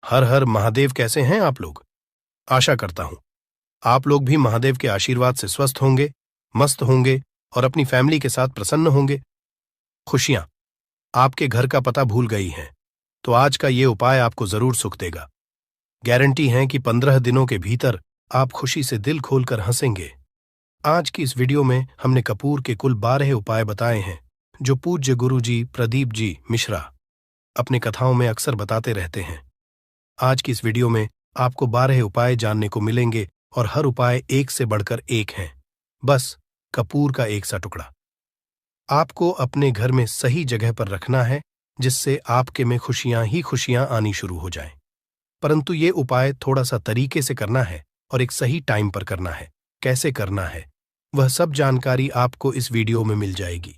हर हर महादेव। कैसे हैं आप लोग? आशा करता हूं आप लोग भी महादेव के आशीर्वाद से स्वस्थ होंगे, मस्त होंगे और अपनी फैमिली के साथ प्रसन्न होंगे। खुशियां आपके घर का पता भूल गई हैं, तो आज का ये उपाय आपको जरूर सुख देगा। गारंटी है कि 15 दिनों के भीतर आप खुशी से दिल खोलकर हंसेंगे। आज की इस वीडियो में हमने कपूर के कुल 12 उपाय बताए हैं, जो पूज्य गुरु जी प्रदीप जी मिश्रा अपने कथाओं में अक्सर बताते रहते हैं। आज की इस वीडियो में आपको 12 उपाय जानने को मिलेंगे और हर उपाय एक से बढ़कर एक हैं। बस कपूर का एक सा टुकड़ा आपको अपने घर में सही जगह पर रखना है, जिससे आपके में खुशियां ही खुशियां आनी शुरू हो जाएं। परंतु ये उपाय थोड़ा सा तरीके से करना है और एक सही टाइम पर करना है। कैसे करना है, वह सब जानकारी आपको इस वीडियो में मिल जाएगी।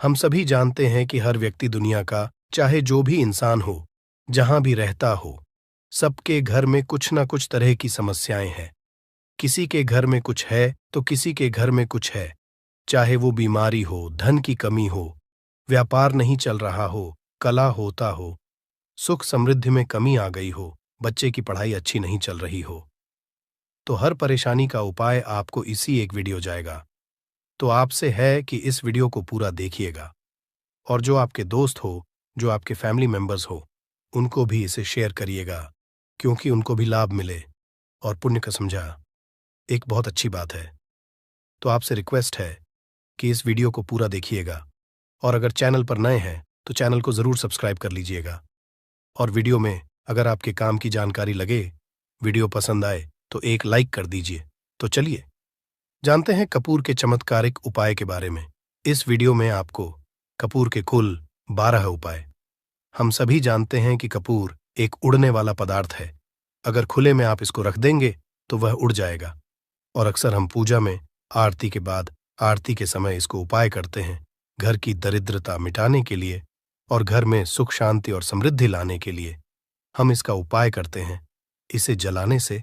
हम सभी जानते हैं कि हर व्यक्ति दुनिया का, चाहे जो भी इंसान हो, जहां भी रहता हो, सबके घर में कुछ ना कुछ तरह की समस्याएं हैं। किसी के घर में कुछ है तो किसी के घर में कुछ है। चाहे वो बीमारी हो, धन की कमी हो, व्यापार नहीं चल रहा हो, कला होता हो, सुख समृद्धि में कमी आ गई हो, बच्चे की पढ़ाई अच्छी नहीं चल रही हो, तो हर परेशानी का उपाय आपको इसी एक वीडियो जाएगा। तो आपसे है कि इस वीडियो को पूरा देखिएगा और जो आपके दोस्त हो, जो आपके फैमिली मेंबर्स हो, उनको भी इसे शेयर करिएगा, क्योंकि उनको भी लाभ मिले और पुण्य का समझा एक बहुत अच्छी बात है। तो आपसे रिक्वेस्ट है कि इस वीडियो को पूरा देखिएगा और अगर चैनल पर नए हैं तो चैनल को जरूर सब्सक्राइब कर लीजिएगा। और वीडियो में अगर आपके काम की जानकारी लगे, वीडियो पसंद आए तो एक लाइक कर दीजिए। तो चलिए जानते हैं कपूर के चमत्कारिक उपाय के बारे में। इस वीडियो में आपको कपूर के कुल 12 उपाय। हम सभी जानते हैं कि कपूर एक उड़ने वाला पदार्थ है। अगर खुले में आप इसको रख देंगे तो वह उड़ जाएगा। और अक्सर हम पूजा में आरती के बाद, आरती के समय इसको उपाय करते हैं, घर की दरिद्रता मिटाने के लिए और घर में सुख शांति और समृद्धि लाने के लिए हम इसका उपाय करते हैं। इसे जलाने से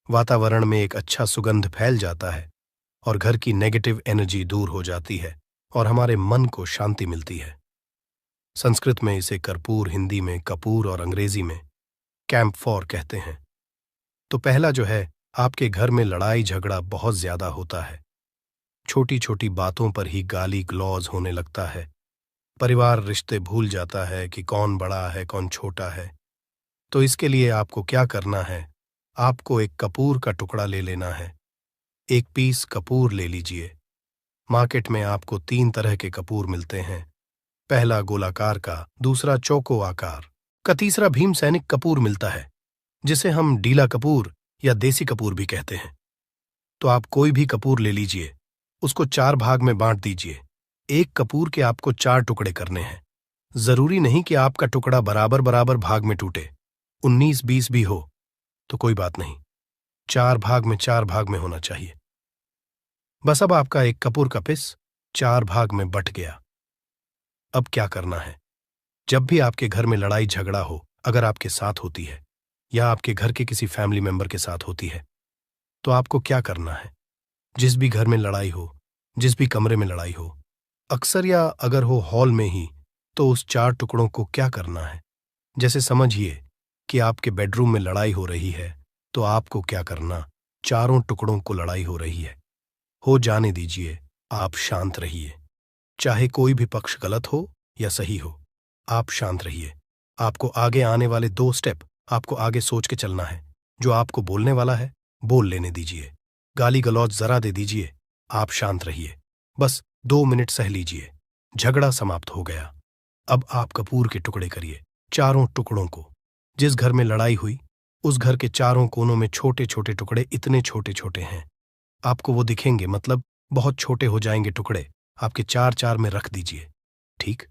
वातावरण में एक अच्छा सुगंध फैल जाता है और घर की नेगेटिव एनर्जी दूर हो जाती है और हमारे मन को शांति मिलती है। संस्कृत में इसे कर्पूर, हिंदी में कपूर और अंग्रेजी में कैम्फोर कहते हैं। तो पहला जो है, आपके घर में लड़ाई झगड़ा बहुत ज्यादा होता है। छोटी छोटी बातों पर ही गाली गलौज होने लगता है। परिवार रिश्ते भूल जाता है कि कौन बड़ा है कौन छोटा है। तो इसके लिए आपको क्या करना है, आपको एक कपूर का टुकड़ा ले लेना है। एक पीस कपूर ले लीजिए। मार्केट में आपको 3 तरह के कपूर मिलते हैं। पहला गोलाकार का, दूसरा चौको आकार का, तीसरा भीम सैनिक कपूर मिलता है, जिसे हम डीला कपूर या देसी कपूर भी कहते हैं। तो आप कोई भी कपूर ले लीजिए, उसको 4 भाग में बांट दीजिए। एक कपूर के आपको 4 टुकड़े करने हैं। जरूरी नहीं कि आपका टुकड़ा बराबर बराबर भाग में टूटे, 19-20 भी हो तो कोई बात नहीं, 4 भाग में होना चाहिए। बस अब आपका एक कपूर का पिस 4 भाग में बट गया। अब क्या करना है, जब भी आपके घर में लड़ाई झगड़ा हो, अगर आपके साथ होती है या आपके घर के किसी फैमिली मेंबर के साथ होती है, तो आपको क्या करना है। जिस भी घर में लड़ाई हो, जिस भी कमरे में लड़ाई हो, अक्सर या अगर हो हॉल में ही, तो उस 4 टुकड़ों को क्या करना है। जैसे समझिए कि आपके बेडरूम में लड़ाई हो रही है, तो आपको क्या करना, चारों टुकड़ों को लड़ाई हो रही है, हो जाने दीजिए, आप शांत रहिए। चाहे कोई भी पक्ष गलत हो या सही हो, आप शांत रहिए। आपको आगे आने वाले 2 स्टेप आपको आगे सोच के चलना है। जो आपको बोलने वाला है, बोल लेने दीजिए। गाली गलौज जरा दे दीजिए, आप शांत रहिए। बस 2 मिनट सह लीजिए, झगड़ा समाप्त हो गया। अब आप कपूर के टुकड़े करिए, चारों टुकड़ों को। जिस घर में लड़ाई हुई, उस घर के चारों कोनों में छोटे छोटे टुकड़े, इतने छोटे छोटे हैं आपको वो दिखेंगे, मतलब बहुत छोटे हो जाएंगे टुकड़े। आपके 4-4 में रख दीजिए। ठीक,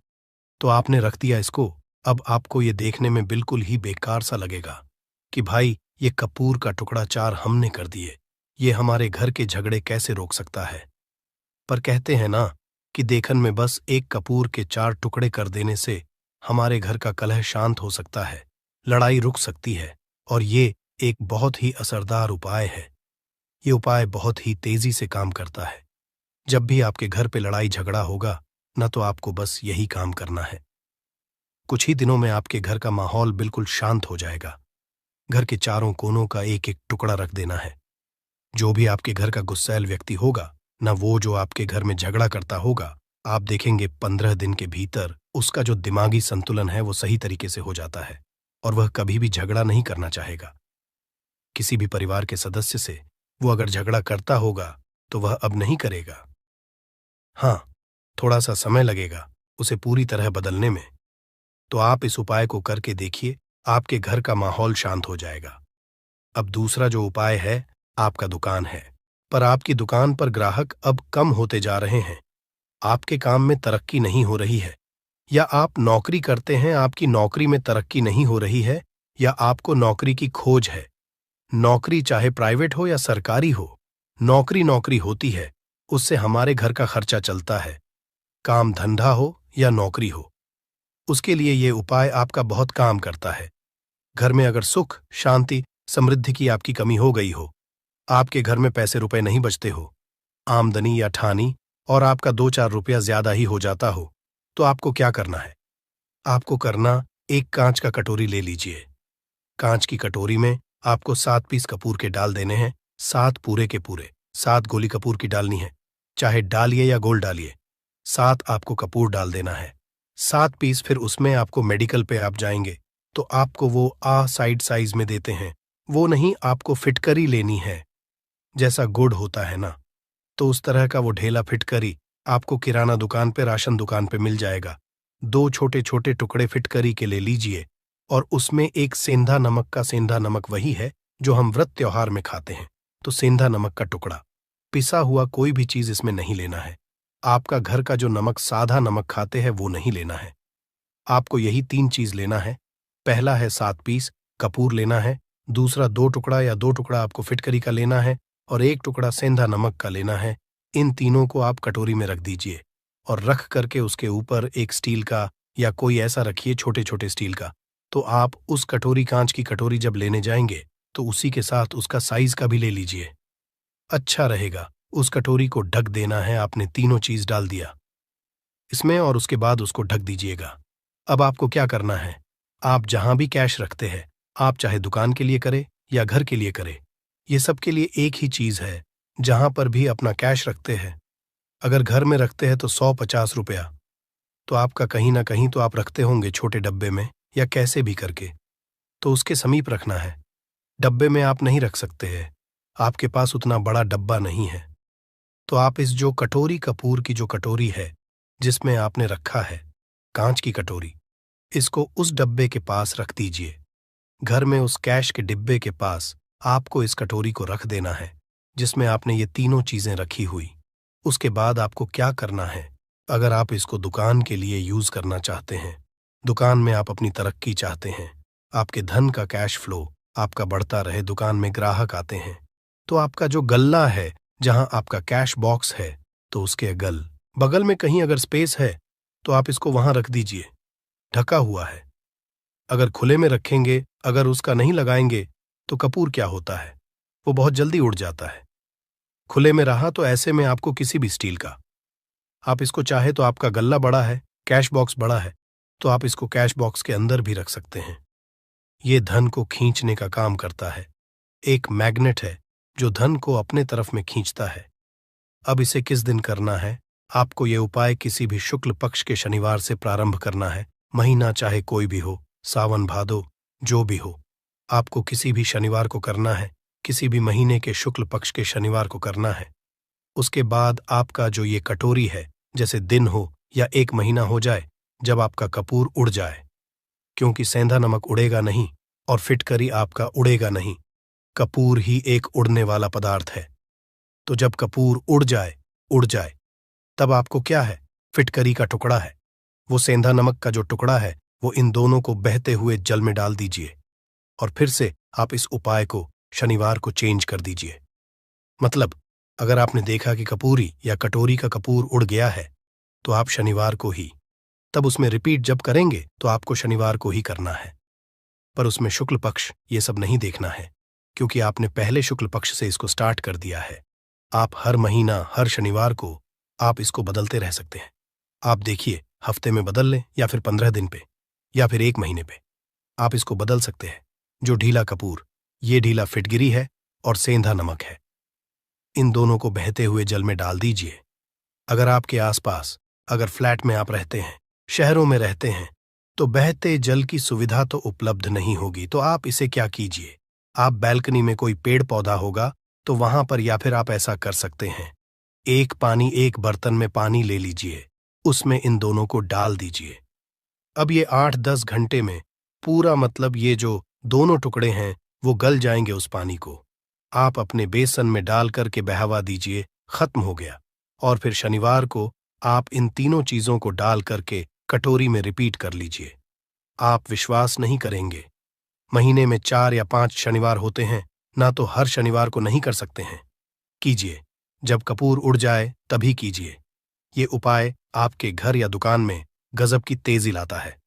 तो आपने रख दिया इसको। अब आपको ये देखने में बिल्कुल ही बेकार सा लगेगा कि भाई ये कपूर का टुकड़ा 4 हमने कर दिए, ये हमारे घर के झगड़े कैसे रोक सकता है। पर कहते हैं ना कि देखन में बस एक कपूर के 4 टुकड़े कर देने से हमारे घर का कलह शांत हो सकता है, लड़ाई रुक सकती है। और ये एक बहुत ही असरदार उपाय है। ये उपाय बहुत ही तेजी से काम करता है। जब भी आपके घर पे लड़ाई झगड़ा होगा ना, तो आपको बस यही काम करना है। कुछ ही दिनों में आपके घर का माहौल बिल्कुल शांत हो जाएगा। घर के चारों कोनों का एक एक टुकड़ा रख देना है। जो भी आपके घर का गुस्सैल व्यक्ति होगा, ना वो जो आपके घर में झगड़ा करता होगा, आप देखेंगे 15 दिन के भीतर उसका जो दिमागी संतुलन है वो सही तरीके से हो जाता है और वह कभी भी झगड़ा नहीं करना चाहेगा। किसी भी परिवार के सदस्य से वो अगर झगड़ा करता होगा तो वह अब नहीं करेगा। हाँ, थोड़ा सा समय लगेगा उसे पूरी तरह बदलने में। तो आप इस उपाय को करके देखिए, आपके घर का माहौल शांत हो जाएगा। अब दूसरा जो उपाय है, आपका दुकान है, पर आपकी दुकान पर ग्राहक अब कम होते जा रहे हैं। आपके काम में तरक्की नहीं हो रही है, या आप नौकरी करते हैं, आपकी नौकरी में तरक्की नहीं हो रही है, या आपको नौकरी की खोज है। नौकरी चाहे प्राइवेट हो या सरकारी हो, नौकरी नौकरी होती है, उससे हमारे घर का खर्चा चलता है। काम धंधा हो या नौकरी हो, उसके लिए ये उपाय आपका बहुत काम करता है। घर में अगर सुख, शांति, समृद्धि की आपकी कमी हो गई हो, आपके घर में पैसे रुपए नहीं बचते हो, आमदनी या ठानी और आपका 2-4 रुपया ज्यादा ही हो जाता हो, तो आपको क्या करना है? आपको करना, एक कांच का कटोरी ले लीजिए। कांच की कटोरी में आपको 7 पीस कपूर के डाल देने हैं, 7 पूरे के पूरे। 7 गोली कपूर की डालनी है, चाहे डालिए या गोल डालिए। 7 आपको कपूर डाल देना है, 7 पीस। फिर उसमें आपको मेडिकल पे आप जाएंगे तो आपको वो साइड साइज में देते हैं, वो नहीं, आपको फिटकरी लेनी है। जैसा गुड़ होता है ना, तो उस तरह का वो ढेला फिटकरी आपको किराना दुकान पे, राशन दुकान पे मिल जाएगा। 2 छोटे छोटे टुकड़े फिटकरी के ले लीजिए और उसमें एक सेंधा नमक का, सेंधा नमक वही है जो हम व्रत त्योहार में खाते हैं, तो सेंधा नमक का टुकड़ा। पिसा हुआ कोई भी चीज इसमें नहीं लेना है। आपका घर का जो नमक, साधा नमक खाते हैं, वो नहीं लेना है। आपको यही 3 चीज लेना है। पहला है 7 पीस कपूर लेना है, दूसरा 2 टुकड़ा या 2 टुकड़ा आपको फिटकरी का लेना है और 1 टुकड़ा सेंधा नमक का लेना है। इन तीनों को आप कटोरी में रख दीजिए और रख करके उसके ऊपर एक स्टील का या कोई ऐसा रखिए, छोटे छोटे स्टील का। तो आप उस कटोरी, कांच की कटोरी जब लेने जाएंगे तो उसी के साथ उसका साइज का भी ले लीजिए, अच्छा रहेगा। उस कटोरी को ढक देना है, आपने तीनों चीज डाल दिया इसमें और उसके बाद उसको ढक दीजिएगा। अब आपको क्या करना है, आप जहां भी कैश रखते हैं, आप चाहे दुकान के लिए करें या घर के लिए करें, ये सब के लिए एक ही चीज है। जहां पर भी अपना कैश रखते हैं, अगर घर में रखते हैं तो 150 रुपया, तो आपका कहीं ना कहीं तो आप रखते होंगे छोटे डब्बे में या कैसे भी करके, तो उसके समीप रखना है। डब्बे में आप नहीं रख सकते हैं, आपके पास उतना बड़ा डब्बा नहीं है, तो आप इस जो कटोरी, कपूर की जो कटोरी है जिसमें आपने रखा है, कांच की कटोरी, इसको उस डब्बे के पास रख दीजिए। घर में उस कैश के डिब्बे के पास आपको इस कटोरी को रख देना है जिसमें आपने ये तीनों चीजें रखी हुई। उसके बाद आपको क्या करना है, अगर आप इसको दुकान के लिए यूज करना चाहते हैं, दुकान में आप अपनी तरक्की चाहते हैं, आपके धन का कैश फ्लो आपका बढ़ता रहे, दुकान में ग्राहक आते हैं, तो आपका जो गल्ला है, जहां आपका कैश बॉक्स है, तो उसके बगल में कहीं अगर स्पेस है तो आप इसको वहां रख दीजिए, ढका हुआ है। अगर खुले में रखेंगे, अगर उसका नहीं लगाएंगे, तो कपूर क्या होता है, वो बहुत जल्दी उड़ जाता है। खुले में रहा तो ऐसे में आपको किसी भी स्टील का, आप इसको चाहे तो, आपका गल्ला बड़ा है, कैश बॉक्स बड़ा है, तो आप इसको कैश बॉक्स के अंदर भी रख सकते हैं। ये धन को खींचने का काम करता है, एक मैग्नेट है जो धन को अपने तरफ में खींचता है। अब इसे किस दिन करना है, आपको ये उपाय किसी भी शुक्ल पक्ष के शनिवार से प्रारंभ करना है। महीना चाहे कोई भी हो, सावन भादो जो भी हो, आपको किसी भी शनिवार को करना है, किसी भी महीने के शुक्ल पक्ष के शनिवार को करना है। उसके बाद आपका जो ये कटोरी है, जैसे दिन हो या 1 महीना हो जाए, जब आपका कपूर उड़ जाए, क्योंकि सेंधा नमक उड़ेगा नहीं और फिटकरी आपका उड़ेगा नहीं, कपूर ही एक उड़ने वाला पदार्थ है। तो जब कपूर उड़ जाए, तब आपको क्या है, फिटकरी का टुकड़ा है, वो सेंधा नमक का जो टुकड़ा है, वो इन दोनों को बहते हुए जल में डाल दीजिए और फिर से आप इस उपाय को शनिवार को चेंज कर दीजिए। मतलब अगर आपने देखा कि कपूरी या कटोरी का कपूर उड़ गया है, तो आप शनिवार को ही, तब उसमें रिपीट जब करेंगे तो आपको शनिवार को ही करना है। पर उसमें शुक्ल पक्ष ये सब नहीं देखना है, क्योंकि आपने पहले शुक्ल पक्ष से इसको स्टार्ट कर दिया है। आप हर महीना, हर शनिवार को आप इसको बदलते रह सकते हैं। आप देखिए, हफ्ते में बदल लें या फिर 15 दिन पे या फिर 1 महीने पे, आप इसको बदल सकते हैं। जो ढीला कपूर, ये ढीला फिटगिरी है और सेंधा नमक है। इन दोनों को बहते हुए जल में डाल दीजिए। अगर आपके आसपास, अगर फ्लैट में आप रहते हैं, शहरों में रहते हैं, तो बहते जल की सुविधा तो उपलब्ध नहीं होगी, तो आप इसे क्या कीजिए, आप बैल्कनी में कोई पेड़ पौधा होगा तो वहां पर, या फिर आप ऐसा कर सकते हैं, एक बर्तन में पानी ले लीजिए, उसमें इन दोनों को डाल दीजिए। अब ये 8-10 घंटे में पूरा, मतलब ये जो दोनों टुकड़े हैं वो गल जाएंगे उस पानी को। आप अपने बेसन में डाल करके बहावा दीजिए, खत्म हो गया। और फिर शनिवार को आप इन तीनों चीजों को डाल करके कटोरी में रिपीट कर लीजिए। आप विश्वास नहीं करेंगे, महीने में 4 या 5 शनिवार होते हैं, ना तो हर शनिवार को नहीं कर सकते हैं। कीजिए, जब कपूर उड़ जाए तभी कीजिए। ये उपाय आपके घर या दुकान में गजब की तेजी लाता है।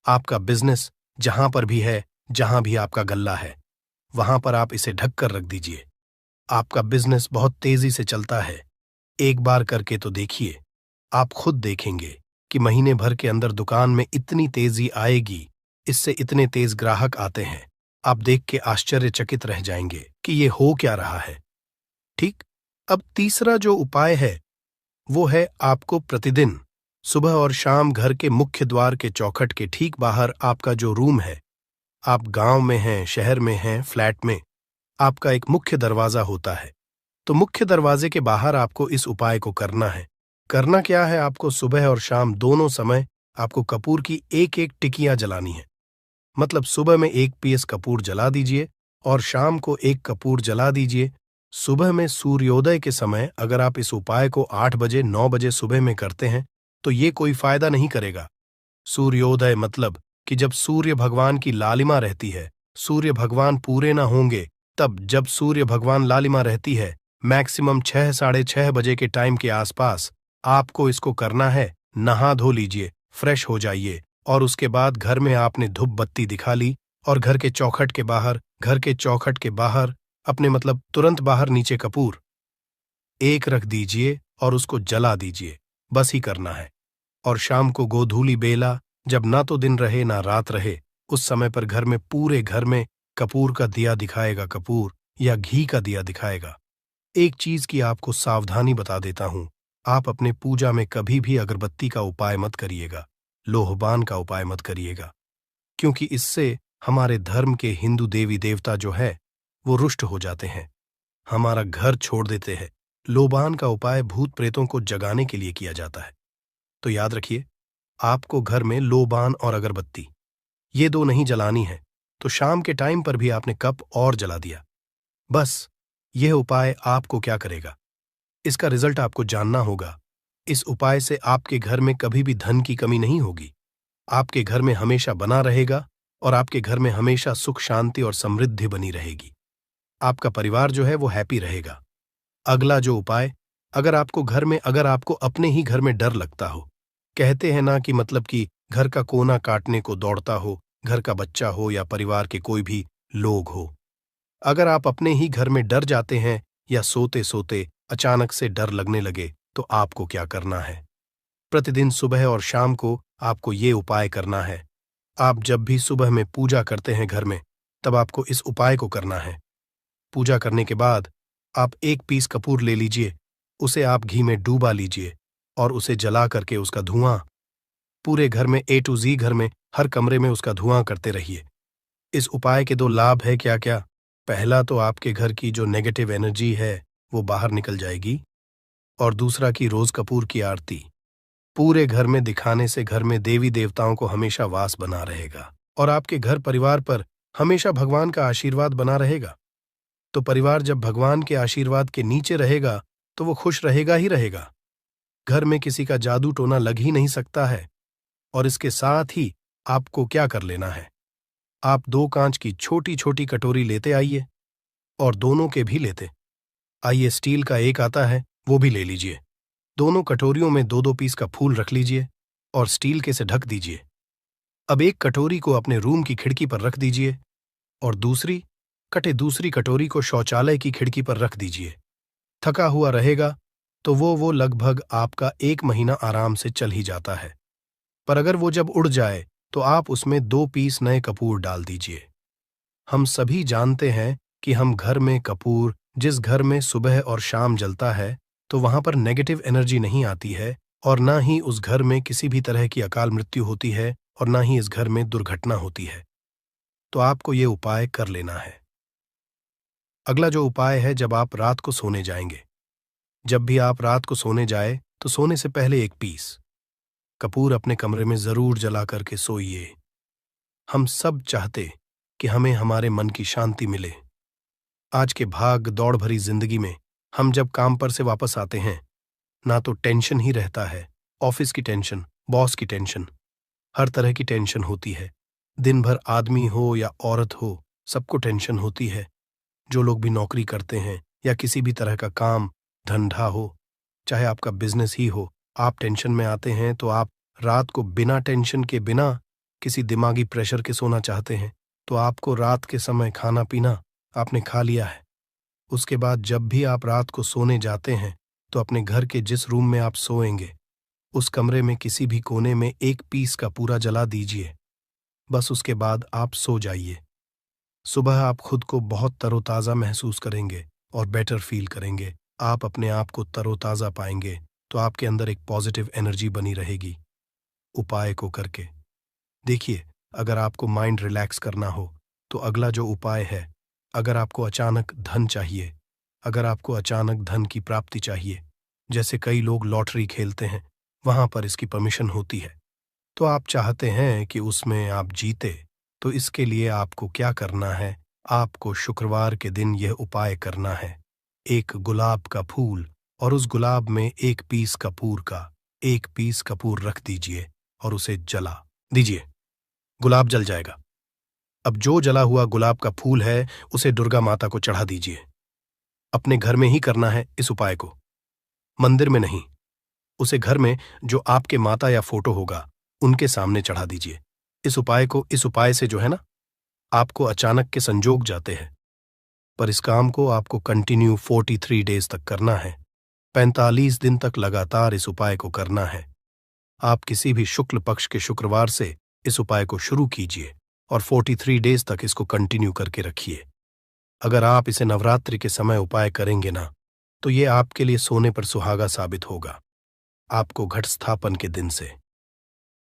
आपका बिजनेस जहां पर भी है, जहां भी आपका गल्ला है, वहां पर आप इसे ढक कर रख दीजिए। आपका बिजनेस बहुत तेजी से चलता है। एक बार करके तो देखिए, आप खुद देखेंगे कि महीने भर के अंदर दुकान में इतनी तेजी आएगी, इससे इतने तेज ग्राहक आते हैं, आप देख के आश्चर्यचकित रह जाएंगे कि ये हो क्या रहा है। ठीक। अब तीसरा जो उपाय है वो है, आपको प्रतिदिन सुबह और शाम घर के मुख्य द्वार के चौखट के ठीक बाहर, आपका जो रूम है, आप गांव में हैं, शहर में हैं, फ्लैट में, आपका एक मुख्य दरवाजा होता है, तो मुख्य दरवाजे के बाहर आपको इस उपाय को करना है। करना क्या है, आपको सुबह और शाम दोनों समय आपको कपूर की एक एक टिकियां जलानी है। मतलब सुबह में 1 पीस कपूर जला दीजिए और शाम को 1 कपूर जला दीजिए। सुबह में सूर्योदय के समय अगर आप इस उपाय को 8 बजे 9 बजे सुबह में करते हैं तो ये कोई फायदा नहीं करेगा। सूर्योदय मतलब कि जब सूर्य भगवान की लालिमा रहती है, सूर्य भगवान पूरे ना होंगे, तब जब सूर्य भगवान लालिमा रहती है, मैक्सिमम 6 साढ़े 6 बजे के टाइम के आसपास आपको इसको करना है। नहा धो लीजिए, फ्रेश हो जाइए, और उसके बाद घर में आपने धूप बत्ती दिखा ली और घर के चौखट के बाहर अपने, मतलब तुरंत बाहर नीचे कपूर एक रख दीजिए और उसको जला दीजिए। बस ही करना है। और शाम को गोधूली बेला, जब ना तो दिन रहे ना रात रहे, उस समय पर घर में, पूरे घर में कपूर का दिया दिखाएगा, कपूर या घी का दिया दिखाएगा। एक चीज की आपको सावधानी बता देता हूं, आप अपने पूजा में कभी भी अगरबत्ती का उपाय मत करिएगा, लोहबान का उपाय मत करिएगा, क्योंकि इससे हमारे धर्म के हिंदू देवी देवता जो है वो रुष्ट हो जाते हैं, हमारा घर छोड़ देते हैं। लोबान का उपाय भूत प्रेतों को जगाने के लिए किया जाता है। तो याद रखिए, आपको घर में लोबान और अगरबत्ती ये 2 नहीं जलानी है, तो शाम के टाइम पर भी आपने कप और जला दिया। बस यह उपाय आपको क्या करेगा, इसका रिजल्ट आपको जानना होगा। इस उपाय से आपके घर में कभी भी धन की कमी नहीं होगी, आपके घर में हमेशा बना रहेगा और आपके घर में हमेशा सुख शांति और समृद्धि बनी रहेगी। आपका परिवार जो है वो हैप्पी रहेगा। अगला जो उपाय, अगर आपको अपने ही घर में डर लगता हो, कहते हैं ना कि मतलब कि घर का कोना काटने को दौड़ता हो, घर का बच्चा हो या परिवार के कोई भी लोग हो, अगर आप अपने ही घर में डर जाते हैं या सोते सोते अचानक से डर लगने लगे, तो आपको क्या करना है, प्रतिदिन सुबह और शाम को आपको ये उपाय करना है। आप जब भी सुबह में पूजा करते हैं घर में, तब आपको इस उपाय को करना है। पूजा करने के बाद आप 1 पीस कपूर ले लीजिए, उसे आप घी में डूबा लीजिए और उसे जला करके उसका धुआं पूरे घर में, A to Z घर में, हर कमरे में उसका धुआं करते रहिए। इस उपाय के 2 लाभ है क्या क्या। पहला तो आपके घर की जो नेगेटिव एनर्जी है वो बाहर निकल जाएगी, और दूसरा कि रोज कपूर की आरती पूरे घर में दिखाने से घर में देवी देवताओं को हमेशा वास बना रहेगा और आपके घर परिवार पर हमेशा भगवान का आशीर्वाद बना रहेगा। तो परिवार जब भगवान के आशीर्वाद के नीचे रहेगा तो वो खुश रहेगा ही रहेगा। घर में किसी का जादू टोना लग ही नहीं सकता है। और इसके साथ ही आपको क्या कर लेना है, आप 2 कांच की छोटी छोटी कटोरी लेते आइए, और दोनों के भी लेते आइए, स्टील का एक आता है वो भी ले लीजिए। दोनों कटोरियों में 2-2 पीस का फूल रख लीजिए और स्टील के से ढक दीजिए। अब एक कटोरी को अपने रूम की खिड़की पर रख दीजिए और दूसरी कटोरी को शौचालय की खिड़की पर रख दीजिए। थका हुआ रहेगा तो वो लगभग आपका 1 महीना आराम से चल ही जाता है। पर अगर वो जब उड़ जाए तो आप उसमें 2 पीस नए कपूर डाल दीजिए। हम सभी जानते हैं कि हम घर में कपूर, जिस घर में सुबह और शाम जलता है, तो वहां पर नेगेटिव एनर्जी नहीं आती है, और ना ही उस घर में किसी भी तरह की अकाल मृत्यु होती है, और ना ही इस घर में दुर्घटना होती है। तो आपको ये उपाय कर लेना है। अगला जो उपाय है, जब आप रात को सोने जाएंगे, जब भी आप रात को सोने जाए तो सोने से पहले एक पीस कपूर अपने कमरे में जरूर जला करके सोइए। हम सब चाहते कि हमें हमारे मन की शांति मिले। आज के भाग दौड़ भरी जिंदगी में हम जब काम पर से वापस आते हैं, ना तो टेंशन ही रहता है, ऑफिस की टेंशन, बॉस की टेंशन, हर तरह की टेंशन होती है। दिन भर आदमी हो या औरत हो, सबको टेंशन होती है। जो लोग भी नौकरी करते हैं या किसी भी तरह का काम धंधा हो, चाहे आपका बिजनेस ही हो, आप टेंशन में आते हैं तो आप रात को बिना टेंशन के, बिना किसी दिमागी प्रेशर के सोना चाहते हैं। तो आपको रात के समय खाना पीना आपने खा लिया है। उसके बाद जब भी आप रात को सोने जाते हैं तो अपने घर के जिस रूम में आप सोएंगे, उस कमरे में किसी भी कोने में एक पीस का पूरा जला दीजिए। बस उसके बाद आप सो जाइए। सुबह आप खुद को बहुत तरोताज़ा महसूस करेंगे और बेटर फील करेंगे। आप अपने आप को तरोताज़ा पाएंगे, तो आपके अंदर एक पॉजिटिव एनर्जी बनी रहेगी। उपाय को करके देखिए। अगर आपको माइंड रिलैक्स करना हो तो अगला जो उपाय है, अगर आपको अचानक धन चाहिए, अगर आपको अचानक धन की प्राप्ति चाहिए, जैसे कई लोग लॉटरी खेलते हैं, वहां पर इसकी परमिशन होती है, तो आप चाहते हैं कि उसमें आप जीते, तो इसके लिए आपको क्या करना है? आपको शुक्रवार के दिन यह उपाय करना है। एक गुलाब का फूल और उस गुलाब में एक पीस कपूर का, एक पीस कपूर रख दीजिए और उसे जला दीजिए। गुलाब जल जाएगा। अब जो जला हुआ गुलाब का फूल है, उसे दुर्गा माता को चढ़ा दीजिए। अपने घर में ही करना है इस उपाय को, मंदिर में नहीं। उसे घर में जो आपके माता या फोटो होगा, उनके सामने चढ़ा दीजिए। इस उपाय से जो है ना, आपको अचानक के संजोग जाते हैं। पर इस काम को आपको कंटिन्यू 43 डेज तक करना है। 45 दिन तक लगातार इस उपाय को करना है। आप किसी भी शुक्ल पक्ष के शुक्रवार से इस उपाय को शुरू कीजिए और 43 डेज तक इसको कंटिन्यू करके रखिए। अगर आप इसे नवरात्रि के समय उपाय करेंगे ना, तो ये आपके लिए सोने पर सुहागा साबित होगा। आपको घट स्थापन के दिन से,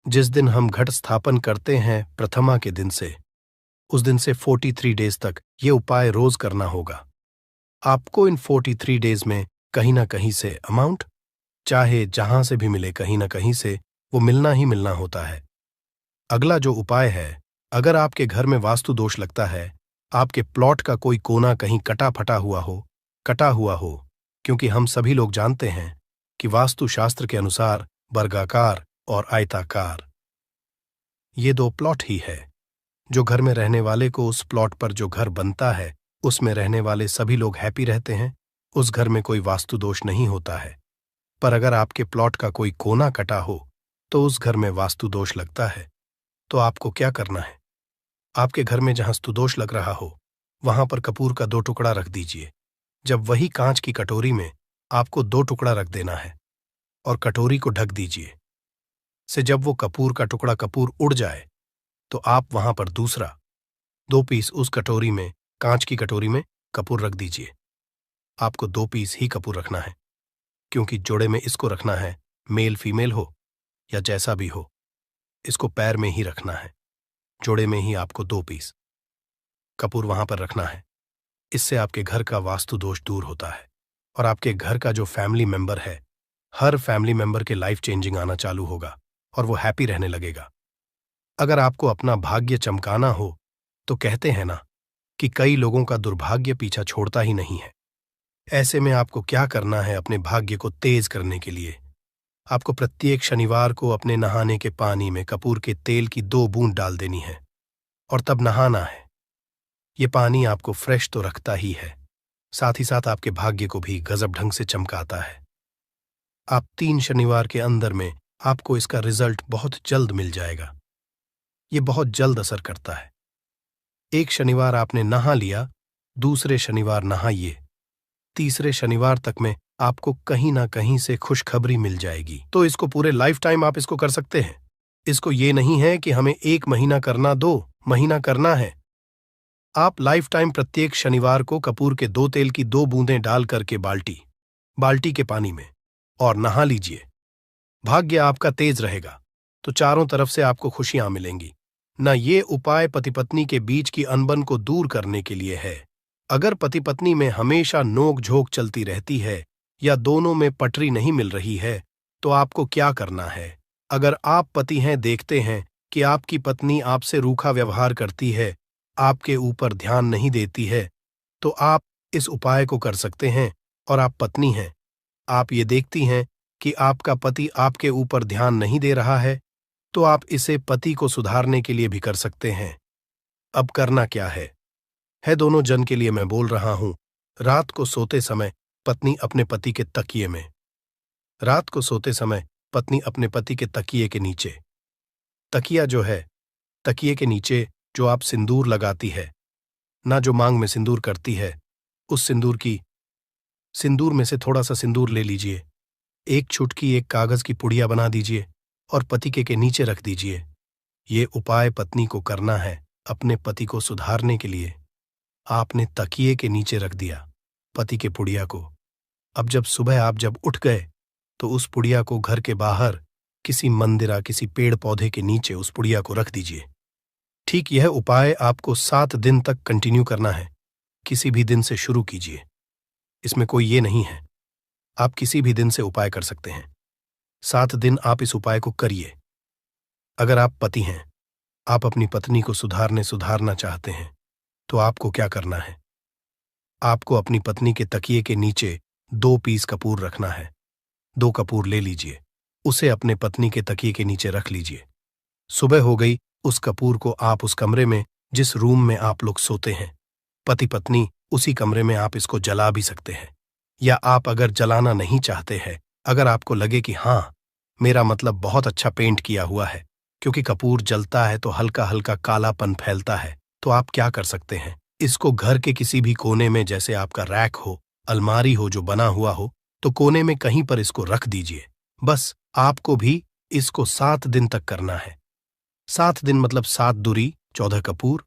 जिस दिन हम घट स्थापन करते हैं प्रथमा के दिन से, उस दिन से 43 डेज तक ये उपाय रोज करना होगा। आपको इन 43 डेज में कहीं ना कहीं से अमाउंट, चाहे जहां से भी मिले, कहीं ना कहीं से वो मिलना ही मिलना होता है। अगला जो उपाय है, अगर आपके घर में वास्तु दोष लगता है, आपके प्लॉट का कोई कोना कहीं कटा हुआ हो, क्योंकि हम सभी लोग जानते हैं कि वास्तु शास्त्र के अनुसार वर्गाकार और आयताकार ये दो प्लॉट ही है। जो घर में रहने वाले को, उस प्लॉट पर जो घर बनता है, उसमें रहने वाले सभी लोग हैप्पी रहते हैं, उस घर में कोई वास्तु दोष नहीं होता है। पर अगर आपके प्लॉट का कोई कोना कटा हो तो उस घर में वास्तु दोष लगता है। तो आपको क्या करना है? आपके घर में जहां स्तुदोष लग रहा हो, वहां पर कपूर का 2 टुकड़ा रख दीजिए। जब वही कांच की कटोरी में आपको 2 टुकड़ा रख देना है और कटोरी को ढक दीजिए। से जब वो कपूर का टुकड़ा कपूर उड़ जाए, तो आप वहां पर दूसरा 2 पीस उस कटोरी में, कांच की कटोरी में कपूर रख दीजिए। आपको 2 पीस ही कपूर रखना है, क्योंकि जोड़े में इसको रखना है, मेल फीमेल हो या जैसा भी हो, इसको पैर में ही रखना है। जोड़े में ही आपको 2 पीस कपूर वहां पर रखना है। इससे आपके घर का वास्तु दोष दूर होता है और आपके घर का जो फैमिली मेंबर है, हर फैमिली मेंबर के लाइफ चेंजिंग आना चालू होगा और वो हैप्पी रहने लगेगा। अगर आपको अपना भाग्य चमकाना हो, तो कहते हैं ना कि कई लोगों का दुर्भाग्य पीछा छोड़ता ही नहीं है। ऐसे में आपको क्या करना है? अपने भाग्य को तेज करने के लिए आपको प्रत्येक शनिवार को अपने नहाने के पानी में कपूर के तेल की 2 बूंद डाल देनी है और तब नहाना है। ये पानी आपको फ्रेश तो रखता ही है, साथ ही साथ आपके भाग्य को भी गजब ढंग से चमकाता है। आप 3 शनिवार के अंदर में आपको इसका रिजल्ट बहुत जल्द मिल जाएगा। ये बहुत जल्द असर करता है। एक शनिवार आपने नहा लिया, दूसरे शनिवार नहाइए, तीसरे शनिवार तक में आपको कहीं ना कहीं से खुशखबरी मिल जाएगी। तो इसको पूरे लाइफ टाइम आप इसको कर सकते हैं। इसको ये नहीं है कि हमें 1 महीना करना, 2 महीना करना है। आप लाइफ टाइम प्रत्येक शनिवार को कपूर के 2 तेल की 2 बूंदें डाल करके बाल्टी के पानी में और नहा लीजिए। भाग्य आपका तेज रहेगा तो चारों तरफ से आपको खुशियां मिलेंगी। न ये उपाय पति पत्नी के बीच की अनबन को दूर करने के लिए है। अगर पति पत्नी में हमेशा नोक झोंक चलती रहती है या दोनों में पटरी नहीं मिल रही है तो आपको क्या करना है? अगर आप पति हैं, देखते हैं कि आपकी पत्नी आपसे रूखा व्यवहार करती है, आपके ऊपर ध्यान नहीं देती है, तो आप इस उपाय को कर सकते हैं। और आप पत्नी हैं, आप ये देखती हैं कि आपका पति आपके ऊपर ध्यान नहीं दे रहा है, तो आप इसे पति को सुधारने के लिए भी कर सकते हैं। अब करना क्या है दोनों जन के लिए मैं बोल रहा हूं। रात को सोते समय पत्नी अपने पति के तकिए में, रात को सोते समय पत्नी अपने पति के तकिए के नीचे, तकिया जो है, तकिए के नीचे जो आप सिंदूर लगाती है ना, जो मांग में सिंदूर करती है, उस सिंदूर में से थोड़ा सा सिंदूर ले लीजिए, एक चुटकी एक कागज की पुड़िया बना दीजिए और पति के नीचे रख दीजिए। ये उपाय पत्नी को करना है अपने पति को सुधारने के लिए। आपने तकिए के नीचे रख दिया पति के पुड़िया को। अब जब सुबह आप जब उठ गए तो उस पुड़िया को घर के बाहर किसी मंदिरा, किसी पेड़ पौधे के नीचे उस पुड़िया को रख दीजिए। ठीक यह उपाय आपको 7 दिन तक कंटिन्यू करना है। किसी भी दिन से शुरू कीजिए, इसमें कोई ये नहीं है, आप किसी भी दिन से उपाय कर सकते हैं। 7 दिन आप इस उपाय को करिए। अगर आप पति हैं, आप अपनी पत्नी को सुधारना चाहते हैं, तो आपको क्या करना है? आपको अपनी पत्नी के तकिए के नीचे 2 पीस कपूर रखना है। 2 कपूर ले लीजिए, उसे अपने पत्नी के तकिए के नीचे रख लीजिए। सुबह हो गई, उस कपूर को आप उस कमरे में, जिस रूम में आप लोग सोते हैं, पति पत्नी, उसी कमरे में आप इसको जला भी सकते हैं। या आप अगर जलाना नहीं चाहते हैं, अगर आपको लगे कि हाँ, मेरा मतलब बहुत अच्छा पेंट किया हुआ है, क्योंकि कपूर जलता है तो हल्का हल्का कालापन फैलता है, तो आप क्या कर सकते हैं, इसको घर के किसी भी कोने में, जैसे आपका रैक हो, अलमारी हो जो बना हुआ हो, तो कोने में कहीं पर इसको रख दीजिए। बस आपको भी इसको 7 दिन तक करना है। 7 दिन मतलब 7 दूरी 14 कपूर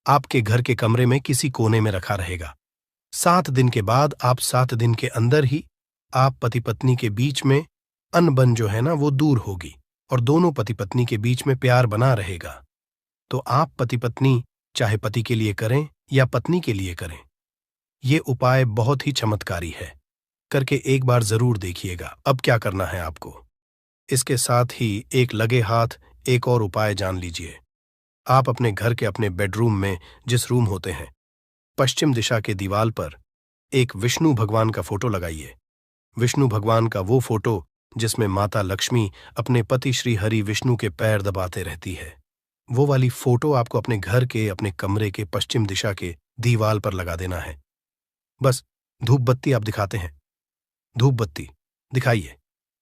आपके घर के कमरे में किसी कोने में रखा रहेगा। 7 दिन के बाद आप 7 दिन के अंदर ही आप पति पत्नी के बीच में अनबन जो है ना, वो दूर होगी और दोनों पति पत्नी के बीच में प्यार बना रहेगा। तो आप पति पत्नी चाहे पति के लिए करें या पत्नी के लिए करें, ये उपाय बहुत ही चमत्कारी है, करके एक बार जरूर देखिएगा। अब क्या करना है आपको, इसके साथ ही एक लगे हाथ एक और उपाय जान लीजिए। आप अपने घर के अपने बेडरूम में, जिस रूम होते हैं, पश्चिम दिशा के दीवार पर एक विष्णु भगवान का फोटो लगाइए। विष्णु भगवान का वो फोटो जिसमें माता लक्ष्मी अपने पति श्री हरि विष्णु के पैर दबाते रहती है, वो वाली फोटो आपको अपने घर के, अपने कमरे के पश्चिम दिशा के दीवार पर लगा देना है। बस धूप बत्ती आप दिखाते हैं, धूप बत्ती दिखाइए,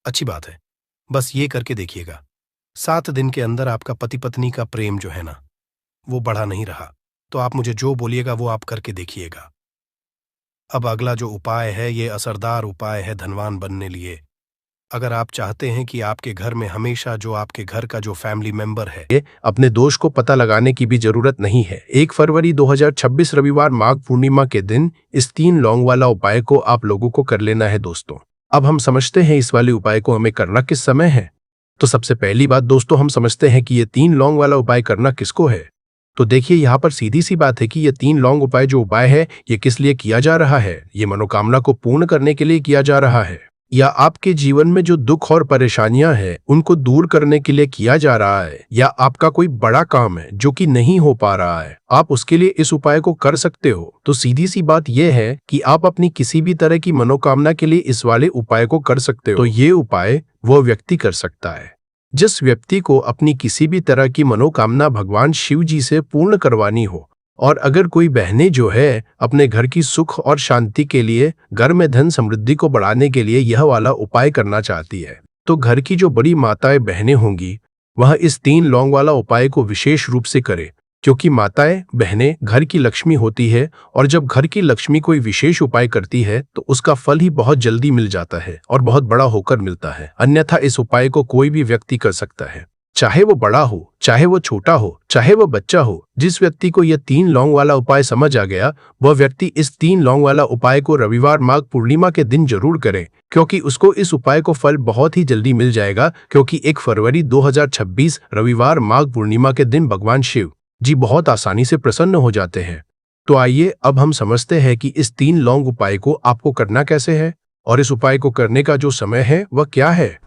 अच्छी बात है, बस ये करके देखिएगा। 7 दिन के अंदर आपका पति पत्नी का प्रेम जो है ना, वो बढ़ा नहीं रहा, तो आप मुझे जो बोलिएगा वो आप करके देखिएगा। अब अगला जो उपाय है, ये असरदार उपाय है धनवान बनने लिए। अगर आप चाहते हैं कि आपके घर में हमेशा जो आपके घर का जो फैमिली मेंबर है, अपने दोष को पता लगाने की भी जरूरत नहीं है। 1 फरवरी 2026 रविवार माघ पूर्णिमा के दिन इस 3 लौंग वाला उपाय को आप लोगों को कर लेना है दोस्तों। अब हम समझते हैं इस वाले उपाय को हमें करना किस समय है। तो सबसे पहली बात दोस्तों, हम समझते हैं कि ये 3 लौंग वाला उपाय करना किसको है। तो देखिए, यहाँ पर सीधी सी बात है कि ये 3 लौंग उपाय जो उपाय है, ये किस लिए किया जा रहा है। ये मनोकामना को पूर्ण करने के लिए किया जा रहा है, या आपके जीवन में जो दुख और परेशानियां हैं उनको दूर करने के लिए किया जा रहा है, या आपका कोई बड़ा काम है जो कि नहीं हो पा रहा है, आप उसके लिए इस उपाय को कर सकते हो। तो सीधी सी बात यह है कि आप अपनी किसी भी तरह की मनोकामना के लिए इस वाले उपाय को कर सकते हो। तो ये उपाय वो व्यक्ति कर सकता है जिस व्यक्ति को अपनी किसी भी तरह की मनोकामना भगवान शिव जी से पूर्ण करवानी हो। और अगर कोई बहनें जो है अपने घर की सुख और शांति के लिए, घर में धन समृद्धि को बढ़ाने के लिए यह वाला उपाय करना चाहती है, तो घर की जो बड़ी माताएं बहनें होंगी वह इस 3 लौंग वाला उपाय को विशेष रूप से करे, क्योंकि माताएं बहनें घर की लक्ष्मी होती है, और जब घर की लक्ष्मी कोई विशेष उपाय करती है तो उसका फल ही बहुत जल्दी मिल जाता है और बहुत बड़ा होकर मिलता है। अन्यथा इस उपाय को कोई भी व्यक्ति कर सकता है, चाहे वो बड़ा हो, चाहे वो छोटा हो, चाहे वो बच्चा हो, जिस व्यक्ति को यह 3 लौंग वाला उपाय समझ आ गया, वह व्यक्ति इस 3 लौंग वाला उपाय को रविवार माघ पूर्णिमा के दिन जरूर करे, क्योंकि उसको इस उपाय को फल बहुत ही जल्दी मिल जाएगा। क्योंकि 1 फरवरी 2026 रविवार माघ पूर्णिमा के दिन भगवान शिव जी बहुत आसानी से प्रसन्न हो जाते हैं। तो आइए अब हम समझते हैं कि इस 3 लौंग उपाय को आपको करना कैसे है और इस उपाय को करने का जो समय है वह क्या है।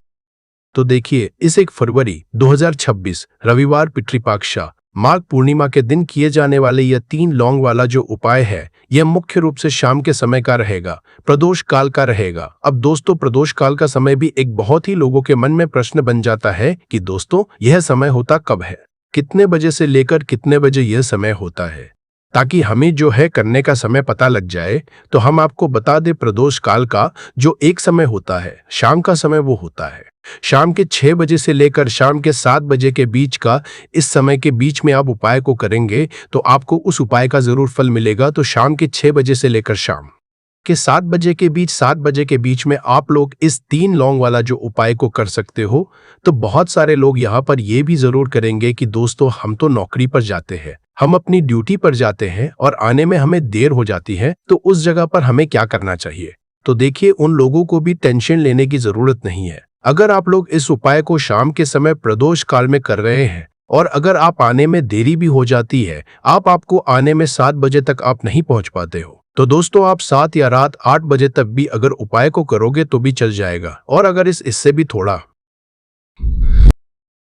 तो देखिए, इस 1 फरवरी 2026 रविवार पितृपक्षा माघ पूर्णिमा के दिन किए जाने वाले यह 3 लौंग वाला जो उपाय है, यह मुख्य रूप से शाम के समय का रहेगा, प्रदोष काल का रहेगा। अब दोस्तों, प्रदोष काल का समय भी एक बहुत ही लोगों के मन में प्रश्न बन जाता है कि दोस्तों यह समय होता कब है, कितने बजे से लेकर कितने बजे यह समय होता है, ताकि हमें जो है करने का समय पता लग जाए। तो हम आपको बता दें, प्रदोष काल का जो एक समय होता है, शाम का समय, वो होता है शाम के 6 बजे से लेकर शाम के 7 बजे के बीच का। इस समय के बीच में आप उपाय को करेंगे तो आपको उस उपाय का जरूर फल मिलेगा। तो शाम के 6 बजे से लेकर शाम के 7 बजे के बीच, 7 बजे के बीच में आप लोग इस 3 लौंग वाला जो उपाय को कर सकते हो। तो बहुत सारे लोग यहाँ पर ये भी जरूर करेंगे कि दोस्तों हम तो नौकरी पर जाते हैं, हम अपनी ड्यूटी पर जाते हैं और आने में हमें देर हो जाती है, तो उस जगह पर हमें क्या करना चाहिए। तो देखिए, उन लोगों को भी टेंशन लेने की जरूरत नहीं है। अगर आप लोग इस उपाय को शाम के समय प्रदोष काल में कर रहे हैं और अगर आप आने में देरी भी हो जाती है, आपको आने में 7 बजे तक आप नहीं पहुंच पाते हो, तो दोस्तों आप 7 या रात 8 बजे तक भी अगर उपाय को करोगे तो भी चल जाएगा। और अगर इससे भी थोड़ा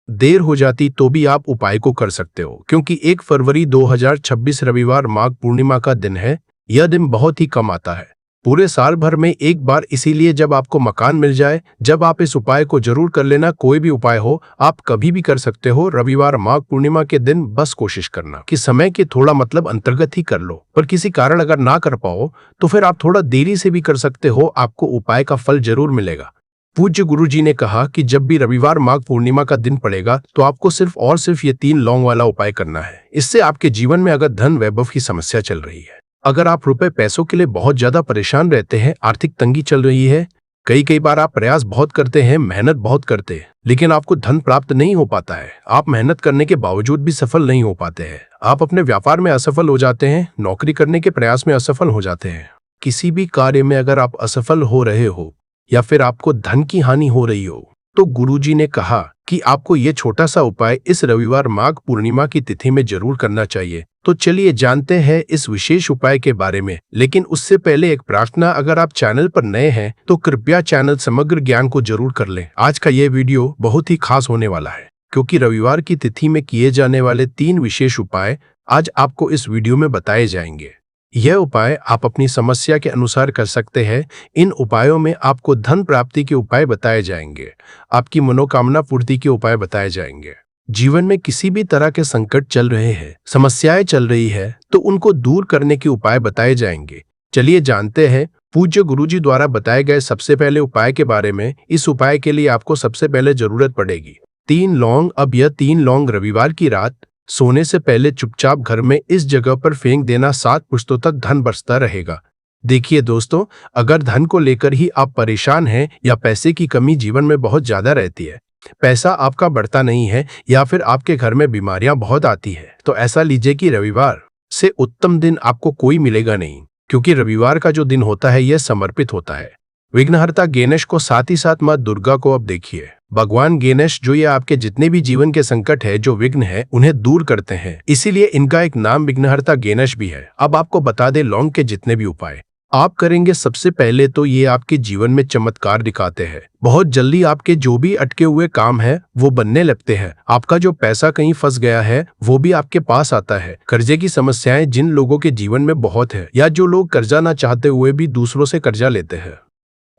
देर हो जाती तो भी आप उपाय को कर सकते हो, क्योंकि 1 फरवरी 2026 रविवार माघ पूर्णिमा का दिन है। यह दिन बहुत ही कम आता है पूरे साल भर में एक बार, इसीलिए जब आपको मकान मिल जाए, जब आप इस उपाय को जरूर कर लेना। कोई भी उपाय हो, आप कभी भी कर सकते हो रविवार माघ पूर्णिमा के दिन। बस कोशिश करना कि समय के थोड़ा अंतर्गत ही कर लो, पर किसी कारण अगर ना कर पाओ तो फिर आप थोड़ा देरी से भी कर सकते हो, आपको उपाय का फल जरूर मिलेगा। पूज्य गुरु जी ने कहा कि जब भी रविवार माघ पूर्णिमा का दिन पड़ेगा तो आपको सिर्फ और सिर्फ ये 3 लौंग वाला उपाय करना है। इससे आपके जीवन में अगर धन वैभव की समस्या चल रही है, अगर आप रुपए पैसों के लिए बहुत ज्यादा परेशान रहते हैं, आर्थिक तंगी चल रही है, कई बार आप प्रयास बहुत करते हैं, मेहनत बहुत करते हैं, लेकिन आपको धन प्राप्त नहीं हो पाता है, आप मेहनत करने के बावजूद भी सफल नहीं हो पाते हैं, आप अपने व्यापार में असफल हो जाते हैं, नौकरी करने के प्रयास में असफल हो जाते हैं, किसी भी कार्य में अगर आप असफल हो रहे हो या फिर आपको धन की हानि हो रही हो, तो गुरुजी ने कहा कि आपको ये छोटा सा उपाय इस रविवार माघ पूर्णिमा की तिथि में जरूर करना चाहिए। तो चलिए जानते हैं इस विशेष उपाय के बारे में, लेकिन उससे पहले एक प्रार्थना, अगर आप चैनल पर नए हैं तो कृपया चैनल समग्र ज्ञान को जरूर कर लें। आज का ये वीडियो बहुत ही खास होने वाला है, क्योंकि रविवार की तिथि में किए जाने वाले 3 विशेष उपाय आज आपको इस वीडियो में बताए जाएंगे। यह उपाय आप अपनी समस्या के अनुसार कर सकते हैं। इन उपायों में आपको धन प्राप्ति के उपाय बताए जाएंगे, आपकी मनोकामना पूर्ति के उपाय बताए जाएंगे। जीवन में किसी भी तरह के संकट चल रहे हैं, समस्याएं चल रही है, तो उनको दूर करने के उपाय बताए जाएंगे। चलिए जानते हैं पूज्य गुरुजी द्वारा बताए गए सबसे पहले उपाय के बारे में। इस उपाय के लिए आपको सबसे पहले जरूरत पड़ेगी 3 लौंग। अब यह 3 लौंग रविवार की रात सोने से पहले चुपचाप घर में इस जगह पर फेंक देना, 7 पुश्तों तक धन बरसता रहेगा। देखिए दोस्तों, अगर धन को लेकर ही आप परेशान हैं या पैसे की कमी जीवन में बहुत ज्यादा रहती है, पैसा आपका बढ़ता नहीं है या फिर आपके घर में बीमारियां बहुत आती है, तो ऐसा लीजिए कि रविवार से उत्तम दिन आपको कोई मिलेगा नहीं, क्योंकि रविवार का जो दिन होता है यह समर्पित होता है विघ्नहर्ता गणेश को, साथ ही साथ मां दुर्गा को। अब देखिए, भगवान गणेश जो ये आपके जितने भी जीवन के संकट है, जो विघ्न है, उन्हें दूर करते हैं, इसीलिए इनका एक नाम विघ्नहर्ता गणेश भी है। अब आपको बता दे, लौंग के जितने भी उपाय आप करेंगे, सबसे पहले तो ये आपके जीवन में चमत्कार दिखाते हैं। बहुत जल्दी आपके जो भी अटके हुए काम है वो बनने लगते हैं। आपका जो पैसा कहीं फंस गया है वो भी आपके पास आता है। कर्जे की समस्याएं जिन लोगों के जीवन में बहुत है, या जो लोग कर्जा ना चाहते हुए भी दूसरों से कर्जा लेते हैं,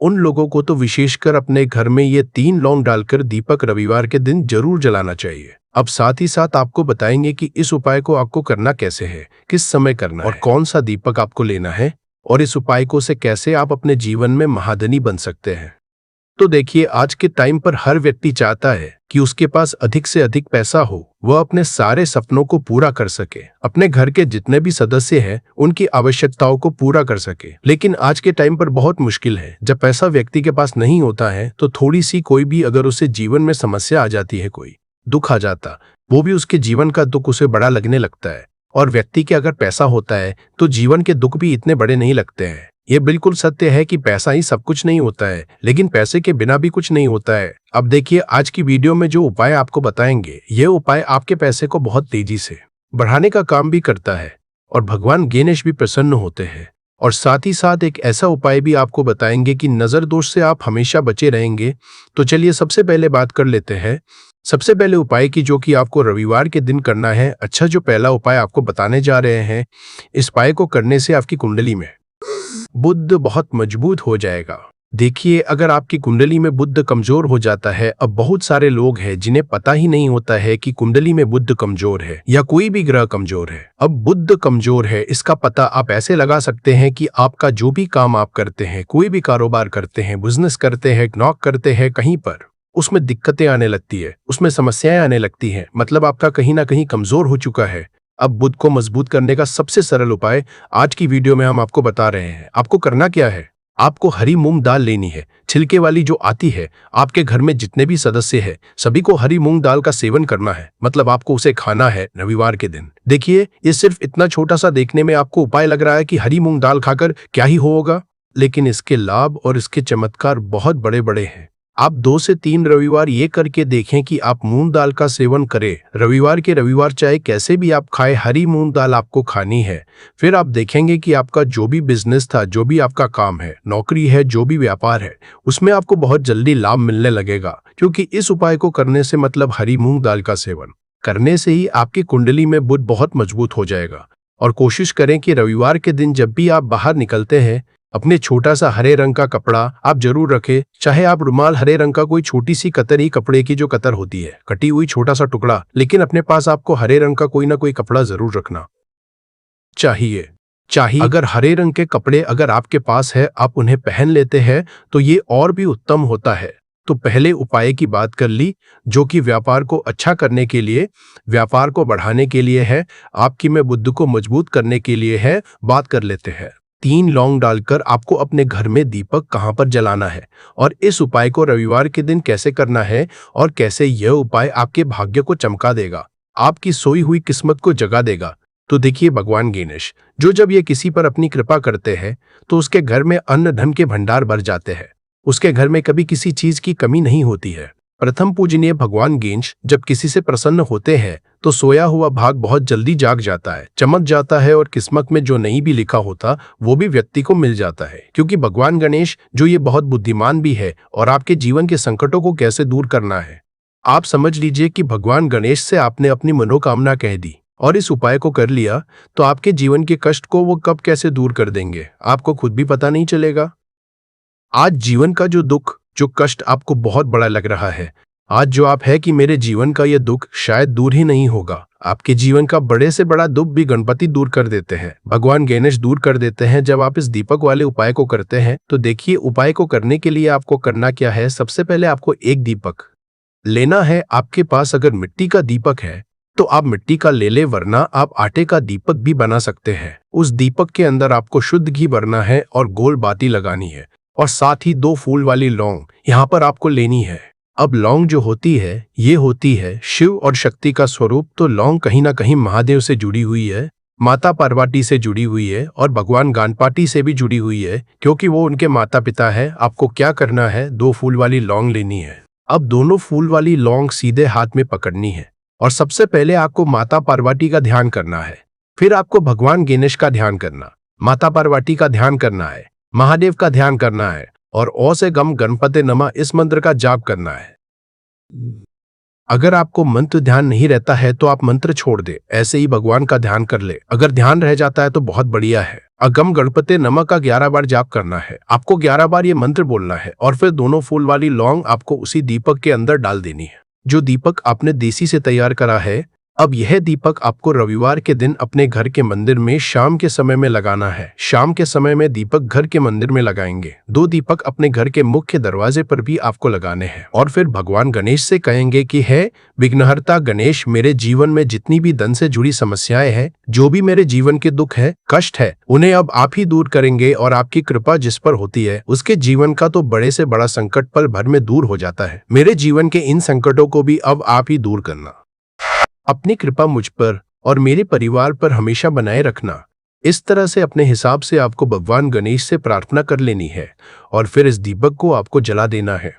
उन लोगों को तो विशेषकर अपने घर में ये 3 लौंग डालकर दीपक रविवार के दिन जरूर जलाना चाहिए। अब साथ ही साथ आपको बताएंगे कि इस उपाय को आपको करना कैसे है, किस समय करना है और कौन सा दीपक आपको लेना है, और इस उपाय को से कैसे आप अपने जीवन में महाधनी बन सकते हैं। तो देखिए, आज के टाइम पर हर व्यक्ति चाहता है कि उसके पास अधिक से अधिक पैसा हो, वह अपने सारे सपनों को पूरा कर सके, अपने घर के जितने भी सदस्य हैं उनकी आवश्यकताओं को पूरा कर सके। लेकिन आज के टाइम पर बहुत मुश्किल है, जब पैसा व्यक्ति के पास नहीं होता है तो थोड़ी सी कोई भी अगर उसे जीवन में समस्या आ जाती है कोई, दुख आ जाता, वो भी उसके जीवन का दुख उसे बड़ा लगने लगता है। और व्यक्ति के अगर पैसा होता है तो जीवन के दुख भी इतने बड़े नहीं लगते हैं। ये बिल्कुल सत्य है कि पैसा ही सब कुछ नहीं होता है, लेकिन पैसे के बिना भी कुछ नहीं होता है। अब देखिए, आज की वीडियो में जो उपाय आपको बताएंगे, ये उपाय आपके पैसे को बहुत तेजी से बढ़ाने का काम भी करता है और भगवान गणेश भी प्रसन्न होते हैं। और साथ ही साथ एक ऐसा उपाय भी आपको बताएंगे कि नजर दोष से आप हमेशा बचे रहेंगे। तो चलिए सबसे पहले बात कर लेते हैं सबसे पहले उपाय की, जो कि आपको रविवार के दिन करना है। अच्छा, जो पहला उपाय आपको बताने जा रहे हैं, इस उपाय को करने से आपकी कुंडली में बुध बहुत मजबूत हो जाएगा। देखिए, अगर आपकी कुंडली में बुध कमजोर हो जाता है, अब बहुत सारे लोग हैं जिन्हें पता ही नहीं होता है कि कुंडली में बुध कमजोर है या कोई भी ग्रह कमजोर है। अब बुध कमजोर है, इसका पता आप ऐसे लगा सकते हैं कि आपका जो भी काम आप करते हैं, कोई भी कारोबार करते हैं, बिजनेस करते हैं, नौकरी करते हैं, कहीं पर उसमें दिक्कतें आने लगती है, उसमें समस्याएं आने लगती हैं, मतलब आपका कहीं ना कहीं कमजोर हो चुका है। अब बुध को मजबूत करने का सबसे सरल उपाय आज की वीडियो में हम आपको बता रहे हैं। आपको करना क्या है, आपको हरी मूंग दाल लेनी है, छिलके वाली जो आती है। आपके घर में जितने भी सदस्य हैं, सभी को हरी मूंग दाल का सेवन करना है, मतलब आपको उसे खाना है रविवार के दिन। देखिए, ये सिर्फ इतना छोटा सा देखने में आपको उपाय लग रहा है कि हरी मूंग दाल खाकर क्या ही होगा, लेकिन इसके लाभ और इसके चमत्कार बहुत बड़े बड़े हैं। आप 2 से 3 रविवार ये करके देखें कि आप मूंग दाल का सेवन करें। रविवार के रविवार चाहे कैसे भी आप खाएं, हरी मूंग दाल आपको खानी है। फिर आप देखेंगे कि आपका जो भी बिजनेस था, जो भी आपका काम है, नौकरी है, जो भी व्यापार है, उसमें आपको बहुत जल्दी लाभ मिलने लगेगा। क्योंकि इस उपाय को करने से, मतलब हरी मूंग दाल का सेवन करने से ही आपकी कुंडली में बुध बहुत मजबूत हो जाएगा। और कोशिश करें कि रविवार के दिन जब भी आप बाहर निकलते हैं, अपने छोटा सा हरे रंग का कपड़ा आप जरूर रखें। चाहे आप रुमाल, हरे रंग का कोई छोटी सी कतर ही, कपड़े की जो कतर होती है, कटी हुई छोटा सा टुकड़ा, लेकिन अपने पास आपको हरे रंग का कोई ना कोई कपड़ा जरूर रखना चाहिए। अगर हरे रंग के कपड़े अगर आपके पास है, आप उन्हें पहन लेते हैं तो ये और भी उत्तम होता है। तो पहले उपाय की बात कर ली, जो कि व्यापार को अच्छा करने के लिए, व्यापार को बढ़ाने के लिए है, आपकी में बुद्ध को मजबूत करने के लिए है। बात कर लेते हैं 3 लौंग डालकर आपको अपने घर में दीपक कहां पर जलाना है और इस उपाय को रविवार के दिन कैसे करना है और कैसे यह उपाय आपके भाग्य को चमका देगा, आपकी सोई हुई किस्मत को जगा देगा। तो देखिए, भगवान गणेश जो जब ये किसी पर अपनी कृपा करते हैं तो उसके घर में अन्न धन के भंडार भर जाते हैं, उसके घर में कभी किसी चीज की कमी नहीं होती है। प्रथम पूजनीय भगवान गणेश जब किसी से प्रसन्न होते हैं तो सोया हुआ भाग बहुत जल्दी जाग जाता है, चमक जाता है, और किस्मत में जो नहीं भी लिखा होता वो भी व्यक्ति को मिल जाता है। क्योंकि भगवान गणेश जो ये बहुत बुद्धिमान भी है और आपके जीवन के संकटों को कैसे दूर करना है, आप समझ लीजिए कि भगवान गणेश से आपने अपनी मनोकामना कह दी और इस उपाय को कर लिया तो आपके जीवन के कष्ट को वो कब कैसे दूर कर देंगे, आपको खुद भी पता नहीं चलेगा। आज जीवन का जो दुख, जो कष्ट आपको बहुत बड़ा लग रहा है, आज जो आप है कि मेरे जीवन का यह दुख शायद दूर ही नहीं होगा, आपके जीवन का बड़े से बड़ा दुख भी गणपति दूर कर देते हैं, भगवान गणेश दूर कर देते हैं जब आप इस दीपक वाले उपाय को करते हैं। तो देखिए, उपाय को करने के लिए आपको करना क्या है। सबसे पहले आपको एक दीपक लेना है। आपके पास अगर मिट्टी का दीपक है तो आप मिट्टी का ले ले, वरना आप आटे का दीपक भी बना सकते हैं। उस दीपक के अंदर आपको शुद्ध घी भरना है और गोल बाती लगानी है, और साथ ही 2 फूल वाली लौंग यहाँ पर आपको लेनी है। अब लौंग जो होती है, ये होती है शिव और शक्ति का स्वरूप। तो लौंग कहीं ना कहीं महादेव से जुड़ी हुई है, माता पार्वती से जुड़ी हुई है और भगवान गणपति से भी जुड़ी हुई है, क्योंकि वो उनके माता पिता है। आपको क्या करना है, 2 फूल वाली लौंग लेनी है। अब दोनों फूल वाली लौंग सीधे हाथ में पकड़नी है और सबसे पहले आपको माता पार्वती का ध्यान करना है, फिर आपको भगवान गणेश का ध्यान करना, माता पार्वती का ध्यान करना है, महादेव का ध्यान करना है और ओ से गम गणपते नमः इस मंत्र का जाप करना है। अगर आपको मंत्र ध्यान नहीं रहता है तो आप मंत्र छोड़ दे, ऐसे ही भगवान का ध्यान कर ले। अगर ध्यान रह जाता है तो बहुत बढ़िया है। अगम गणपते नमः का 11 बार जाप करना है, आपको 11 बार ये मंत्र बोलना है और फिर दोनों फूल वाली लौंग आपको उसी दीपक के अंदर डाल देनी है। जो दीपक आपने देसी से तैयार करा है अब यह दीपक आपको रविवार के दिन अपने घर के मंदिर में शाम के समय में लगाना है। शाम के समय में दीपक घर के मंदिर में लगाएंगे। 2 दीपक अपने घर के मुख्य दरवाजे पर भी आपको लगाने हैं और फिर भगवान गणेश से कहेंगे कि हे विघ्नहर्ता गणेश, मेरे जीवन में जितनी भी धन से जुड़ी समस्याएं हैं, जो भी मेरे जीवन के दुख है, कष्ट है, उन्हें अब आप ही दूर करेंगे और आपकी कृपा जिस पर होती है उसके जीवन का तो बड़े से बड़ा संकट पल भर में दूर हो जाता है। मेरे जीवन के इन संकटों को भी अब आप ही दूर करना। अपनी कृपा मुझ पर और मेरे परिवार पर हमेशा बनाए रखना। इस तरह से अपने हिसाब से आपको भगवान गणेश से प्रार्थना कर लेनी है और फिर इस दीपक को आपको जला देना है।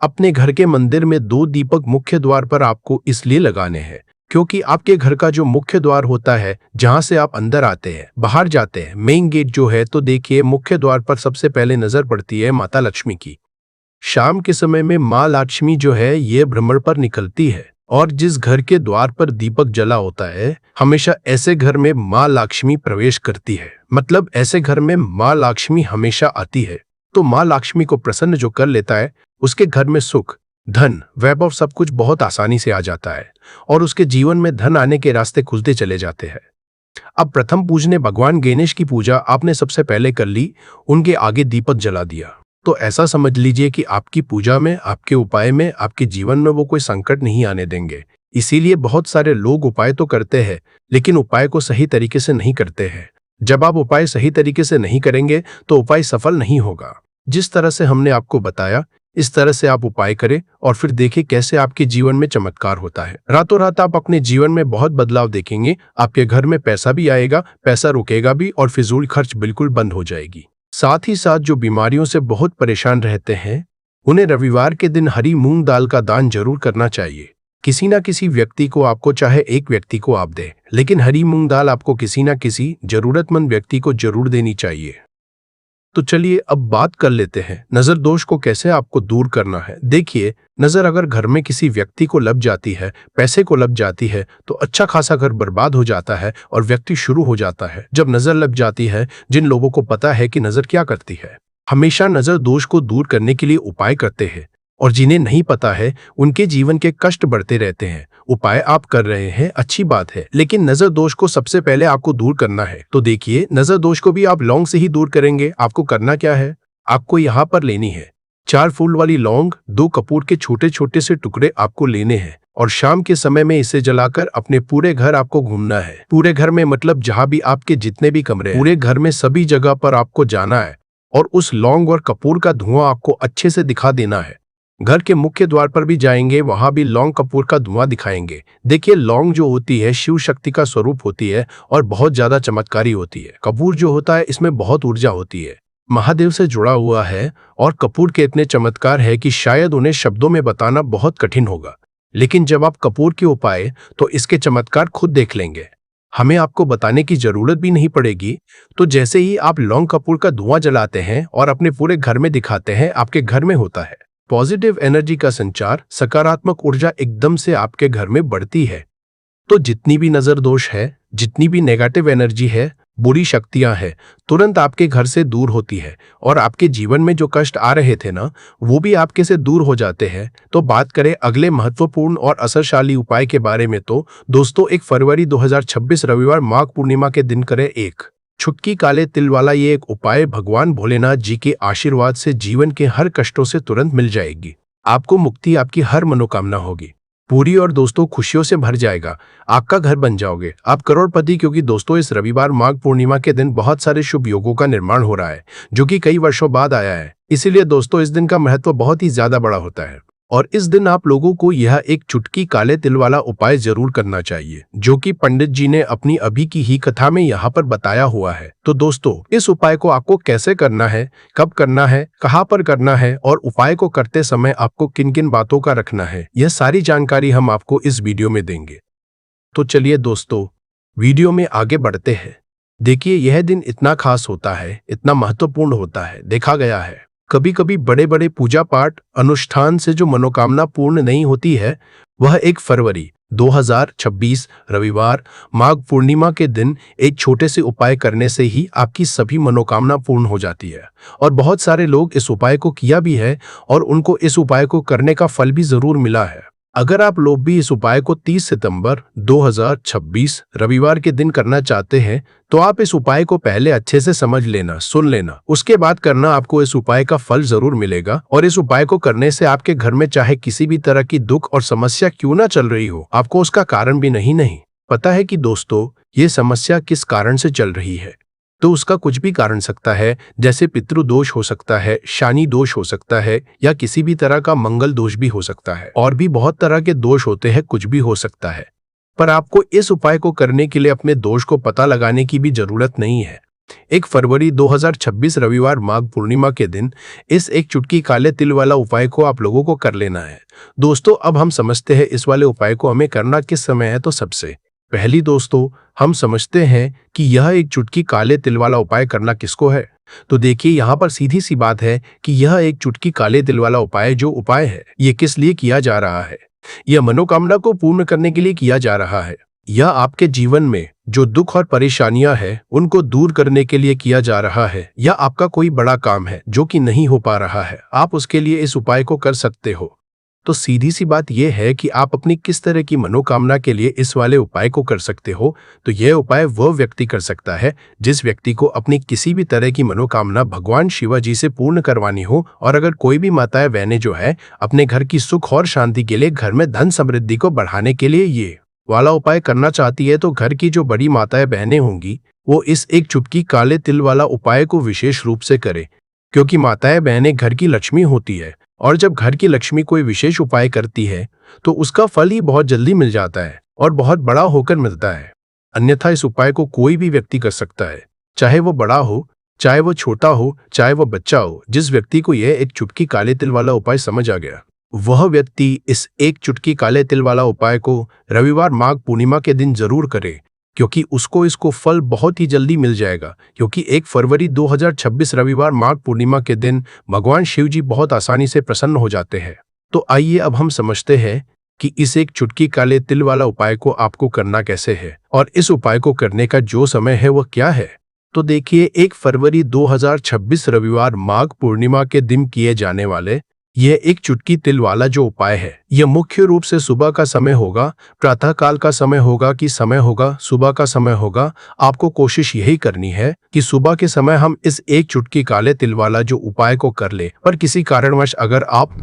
अपने घर के मंदिर में 2 दीपक मुख्य द्वार पर आपको इसलिए लगाने हैं क्योंकि आपके घर का जो मुख्य द्वार होता है, जहां से आप अंदर आते हैं, बाहर जाते हैं, मेन गेट जो है, तो देखिए मुख्य द्वार पर सबसे पहले नजर पड़ती है माता लक्ष्मी की। शाम के समय में माँ लक्ष्मी जो है ये भ्रमण पर निकलती है और जिस घर के द्वार पर दीपक जला होता है, हमेशा ऐसे घर में माँ लक्ष्मी प्रवेश करती है। मतलब ऐसे घर में माँ लक्ष्मी हमेशा आती है। तो माँ लक्ष्मी को प्रसन्न जो कर लेता है, उसके घर में सुख, धन, वैभव सब कुछ बहुत आसानी से आ जाता है और उसके जीवन में धन आने के रास्ते खुलते चले जाते हैं। अब प्रथम पूजने भगवान गणेश की पूजा आपने सबसे पहले कर ली, उनके आगे दीपक जला दिया। तो ऐसा समझ लीजिए कि आपकी पूजा में, आपके उपाय में, आपके जीवन में वो कोई संकट नहीं आने देंगे। इसीलिए बहुत सारे लोग उपाय तो करते हैं, लेकिन उपाय को सही तरीके से नहीं करते हैं। जब आप उपाय सही तरीके से नहीं करेंगे तो उपाय सफल नहीं होगा। जिस तरह से हमने आपको बताया, इस तरह से आप उपाय करें और फिर देखें कैसे आपके जीवन में चमत्कार होता है। रातों रात आप अपने जीवन में बहुत बदलाव देखेंगे। आपके घर में पैसा भी आएगा, पैसा रुकेगा भी और फिजूल खर्च बिल्कुल बंद हो जाएगी। साथ ही साथ जो बीमारियों से बहुत परेशान रहते हैं, उन्हें रविवार के दिन हरी मूंग दाल का दान जरूर करना चाहिए। किसी ना किसी व्यक्ति को, आपको चाहे एक व्यक्ति को आप दें, लेकिन हरी मूंग दाल आपको किसी ना किसी जरूरतमंद व्यक्ति को जरूर देनी चाहिए। तो चलिए अब बात कर लेते हैं नजर दोष को कैसे आपको दूर करना है। देखिए, नजर अगर घर में किसी व्यक्ति को लग जाती है, पैसे को लग जाती है, तो अच्छा खासा घर बर्बाद हो जाता है और व्यक्ति शुरू हो जाता है। जब नजर लग जाती है, जिन लोगों को पता है कि नजर क्या करती है, हमेशा नजर दोष को दूर करने के लिए उपाय करते हैं, और जिन्हें नहीं पता है उनके जीवन के कष्ट बढ़ते रहते हैं। उपाय आप कर रहे हैं, अच्छी बात है, लेकिन नजर दोष को सबसे पहले आपको दूर करना है। तो देखिए, नजर दोष को भी आप लौंग से ही दूर करेंगे। आपको करना क्या है, आपको यहाँ पर लेनी है 4 फूल वाली लौंग, 2 कपूर के छोटे छोटे से टुकड़े आपको लेने हैं और शाम के समय में इसे जलाकर अपने पूरे घर आपको घूमना है। पूरे घर में मतलब जहाँ भी आपके जितने भी कमरे हैं, पूरे घर में सभी जगह पर आपको जाना है और उस लौंग और कपूर का धुआं आपको अच्छे से दिखा देना है। घर के मुख्य द्वार पर भी जाएंगे, वहां भी लौंग कपूर का धुआं दिखाएंगे। देखिए, लौंग जो होती है शिव शक्ति का स्वरूप होती है और बहुत ज्यादा चमत्कारी होती है। कपूर जो होता है, इसमें बहुत ऊर्जा होती है, महादेव से जुड़ा हुआ है और कपूर के इतने चमत्कार है कि शायद उन्हें शब्दों में बताना बहुत कठिन होगा। लेकिन जब आप कपूर के उपाय, तो इसके चमत्कार खुद देख लेंगे। हमें आपको बताने की जरूरत भी नहीं पड़ेगी। तो जैसे ही आप लौंग कपूर का धुआं जलाते हैं और अपने पूरे घर में दिखाते हैं, आपके घर में होता है पॉजिटिव एनर्जी का संचार, सकारात्मक ऊर्जा एकदम से आपके घर में बढ़ती है। तो जितनी भी नजर दोष है, जितनी भी नेगेटिव एनर्जी है, बुरी शक्तियां हैं, तुरंत आपके घर से दूर होती है और आपके जीवन में जो कष्ट आ रहे थे ना, वो भी आपके से दूर हो जाते हैं। तो बात करें अगले महत्वपूर्ण और असरशाली उपाय के बारे में, तो दोस्तों 1 फरवरी 2026 रविवार माघ पूर्णिमा के दिन करें एक छुटकी काले तिल वाला ये एक उपाय। भगवान भोलेनाथ जी के आशीर्वाद से जीवन के हर कष्टों से तुरंत मिल जाएगी। आपको मुक्ति, आपकी हर मनोकामना होगी पूरी और दोस्तों खुशियों से भर जाएगा। आपका घर बन जाओगे, आप करोड़पति। क्योंकि दोस्तों इस रविवार माघ पूर्णिमा के दिन बहुत सारे शुभ योगों का निर्माण हो रहा है, जो कि कई वर्षों बाद आया है। इसीलिए दोस्तों इस दिन का महत्व बहुत ही ज्यादा बड़ा होता है और इस दिन आप लोगों को यह एक चुटकी काले तिल वाला उपाय जरूर करना चाहिए, जो कि पंडित जी ने अपनी अभी की ही कथा में यहाँ पर बताया हुआ है। तो दोस्तों इस उपाय को आपको कैसे करना है, कब करना है, कहाँ पर करना है और उपाय को करते समय आपको किन किन बातों का रखना है, यह सारी जानकारी हम आपको इस वीडियो में देंगे। तो चलिए दोस्तों वीडियो में आगे बढ़ते हैं। देखिए, यह दिन इतना खास होता है, इतना महत्वपूर्ण होता है। देखा गया है कभी कभी बड़े बड़े पूजा पाठ अनुष्ठान से जो मनोकामना पूर्ण नहीं होती है, वह 1 फरवरी 2026 रविवार माघ पूर्णिमा के दिन एक छोटे से उपाय करने से ही आपकी सभी मनोकामना पूर्ण हो जाती है। और बहुत सारे लोग इस उपाय को किया भी है और उनको इस उपाय को करने का फल भी जरूर मिला है। अगर आप लोग भी इस उपाय को 30 सितंबर 2026 रविवार के दिन करना चाहते हैं, तो आप इस उपाय को पहले अच्छे से समझ लेना, सुन लेना, उसके बाद करना। आपको इस उपाय का फल जरूर मिलेगा और इस उपाय को करने से आपके घर में चाहे किसी भी तरह की दुख और समस्या क्यों ना चल रही हो, आपको उसका कारण भी नहीं पता है कि दोस्तों ये समस्या किस कारण से चल रही है। तो उसका कुछ भी कारण सकता है, जैसे पितृदोष हो सकता है, शनि दोष हो सकता है, या किसी भी तरह का मंगल दोष भी हो सकता है। और भी बहुत तरह के दोष होते हैं, कुछ भी हो सकता है। पर आपको इस उपाय को करने के लिए अपने दोष को पता लगाने की भी जरूरत नहीं है। 1 फरवरी 2026 रविवार माघ पूर्णिमा के दिन इस एक चुटकी काले तिल वाला उपाय को आप लोगों को कर लेना है। दोस्तों अब हम समझते हैं इस वाले उपाय को हमें करना किस समय है। तो सबसे पहली दोस्तों हम समझते हैं कि यह एक चुटकी काले तिल वाला उपाय करना किसको है। तो देखिए यहाँ पर सीधी सी बात है कि यह एक चुटकी काले तिल वाला उपाय जो उपाय है ये किस लिए किया जा रहा है। यह मनोकामना को पूर्ण करने के लिए किया जा रहा है। यह आपके जीवन में जो दुख और परेशानियां हैं उनको दूर करने के लिए किया जा रहा है, या आपका कोई बड़ा काम है जो कि नहीं हो पा रहा है, आप उसके लिए इस उपाय को कर सकते हो। तो सीधी सी बात यह है कि आप अपनी किस तरह की मनोकामना के लिए इस वाले उपाय को कर सकते हो। तो यह उपाय वह व्यक्ति कर सकता है जिस व्यक्ति को अपनी किसी भी तरह की मनोकामना भगवान शिवाजी से पूर्ण करवानी हो। और अगर कोई भी माताएं बहनें जो है अपने घर की सुख और शांति के लिए, घर में धन समृद्धि को बढ़ाने के लिए ये वाला उपाय करना चाहती है, तो घर की जो बड़ी माताएं बहनें होंगी वो इस एक चुटकी काले तिल वाला उपाय को विशेष रूप से करें, क्योंकि माताएं बहनें घर की लक्ष्मी होती है। और जब घर की लक्ष्मी कोई विशेष उपाय करती है तो उसका फल ही बहुत जल्दी मिल जाता है और बहुत बड़ा होकर मिलता है। अन्यथा इस उपाय को कोई भी व्यक्ति कर सकता है, चाहे वो बड़ा हो, चाहे वो छोटा हो, चाहे वो बच्चा हो। जिस व्यक्ति को यह एक चुटकी काले तिल वाला उपाय समझ आ गया, वह व्यक्ति इस एक चुटकी काले तिल वाला उपाय को रविवार माघ पूर्णिमा के दिन जरूर करे, क्योंकि उसको इसको फल बहुत ही जल्दी मिल जाएगा। क्योंकि 1 फरवरी 2026 रविवार माघ पूर्णिमा के दिन भगवान शिव जी बहुत आसानी से प्रसन्न हो जाते हैं। तो आइए अब हम समझते हैं कि इस एक चुटकी काले तिल वाला उपाय को आपको करना कैसे है और इस उपाय को करने का जो समय है वह क्या है। तो देखिए 1 फरवरी 2026 रविवार माघ पूर्णिमा के दिन किए जाने वाले यह एक चुटकी तिल वाला जो उपाय है, यह मुख्य रूप से सुबह का समय होगा, प्रातः काल का समय होगा कि समय होगा, सुबह का समय होगा। आपको कोशिश यही करनी है कि सुबह के समय हम इस एक चुटकी काले तिल वाला जो उपाय को कर ले। पर किसी कारणवश अगर आप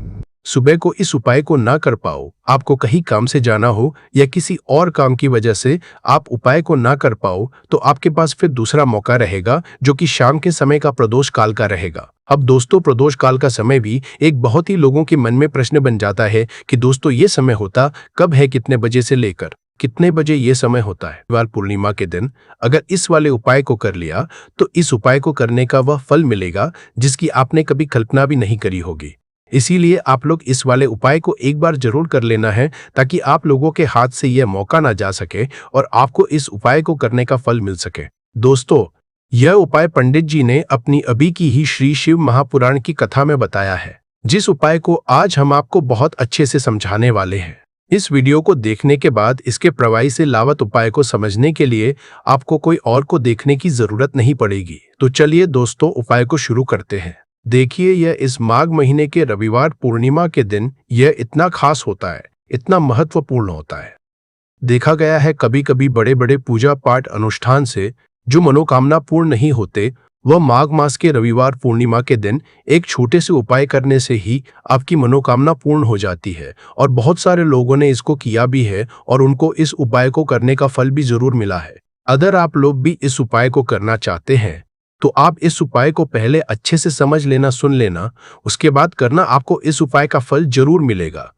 सुबह को इस उपाय को ना कर पाओ, आपको कहीं काम से जाना हो या किसी और काम की वजह से आप उपाय को ना कर पाओ, तो आपके पास फिर दूसरा मौका रहेगा जो कि शाम के समय का प्रदोष काल का रहेगा। अब दोस्तों प्रदोष काल का समय भी एक बहुत ही लोगों के मन में प्रश्न बन जाता है कि दोस्तों ये समय होता कब है, कितने बजे से लेकर कितने बजे ये समय होता है। वाल पूर्णिमा के दिन अगर इस वाले उपाय को कर लिया तो इस उपाय को करने का वह फल मिलेगा जिसकी आपने कभी कल्पना भी नहीं करी होगी। इसीलिए आप लोग इस वाले उपाय को एक बार जरूर कर लेना है, ताकि आप लोगों के हाथ से यह मौका ना जा सके और आपको इस उपाय को करने का फल मिल सके। दोस्तों यह उपाय पंडित जी ने अपनी अभी की ही श्री शिव महापुराण की कथा में बताया है, जिस उपाय को आज हम आपको बहुत अच्छे से समझाने वाले हैं। इस वीडियो को देखने के बाद इसके प्रवाही से लावत उपाय को समझने के लिए आपको कोई और को देखने की जरूरत नहीं पड़ेगी। तो चलिए दोस्तों उपाय को शुरू करते हैं। देखिए यह इस माघ महीने के रविवार पूर्णिमा के दिन यह इतना खास होता है, इतना महत्वपूर्ण होता है। देखा गया है कभी कभी बड़े बड़े पूजा पाठ अनुष्ठान से जो मनोकामना पूर्ण नहीं होते, वह माघ मास के रविवार पूर्णिमा के दिन एक छोटे से उपाय करने से ही आपकी मनोकामना पूर्ण हो जाती है। और बहुत सारे लोगों ने इसको किया भी है और उनको इस उपाय को करने का फल भी जरूर मिला है। अगर आप लोग भी इस उपाय को करना चाहते हैं तो आप इस उपाय को पहले अच्छे से समझ लेना, सुन लेना, उसके बाद करना। आपको इस उपाय का फल जरूर मिलेगा।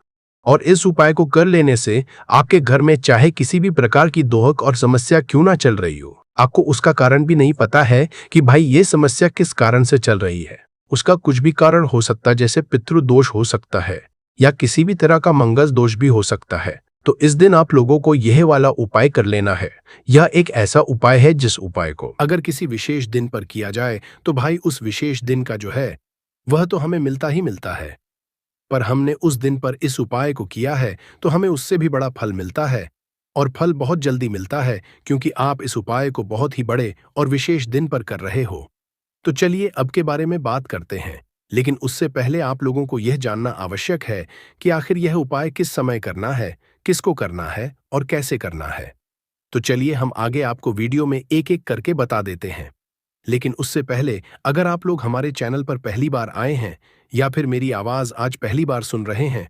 और इस उपाय को कर लेने से आपके घर में चाहे किसी भी प्रकार की दोहक और समस्या क्यों ना चल रही हो, आपको उसका कारण भी नहीं पता है कि भाई ये समस्या किस कारण से चल रही है। उसका कुछ भी कारण हो सकता है, जैसे पितृदोष हो सकता है या किसी भी तरह का मंगल दोष भी हो सकता है। तो इस दिन आप लोगों को यह वाला उपाय कर लेना है। यह एक ऐसा उपाय है जिस उपाय को अगर किसी विशेष दिन पर किया जाए तो भाई उस विशेष दिन का जो है वह तो हमें मिलता ही मिलता है। पर हमने उस दिन पर इस उपाय को किया है तो हमें उससे भी बड़ा फल मिलता है, और फल बहुत जल्दी मिलता है क्योंकि आप इस उपाय को बहुत ही बड़े और विशेष दिन पर कर रहे हो। तो चलिए अब के बारे में बात करते हैं लेकिन उससे पहले आप लोगों को यह जानना आवश्यक है कि आखिर यह उपाय किस समय करना है, किसको करना है और कैसे करना है। तो चलिए हम आगे आपको वीडियो में एक एक करके बता देते हैं। लेकिन उससे पहले अगर आप लोग हमारे चैनल पर पहली बार आए हैं या फिर मेरी आवाज आज पहली बार सुन रहे हैं,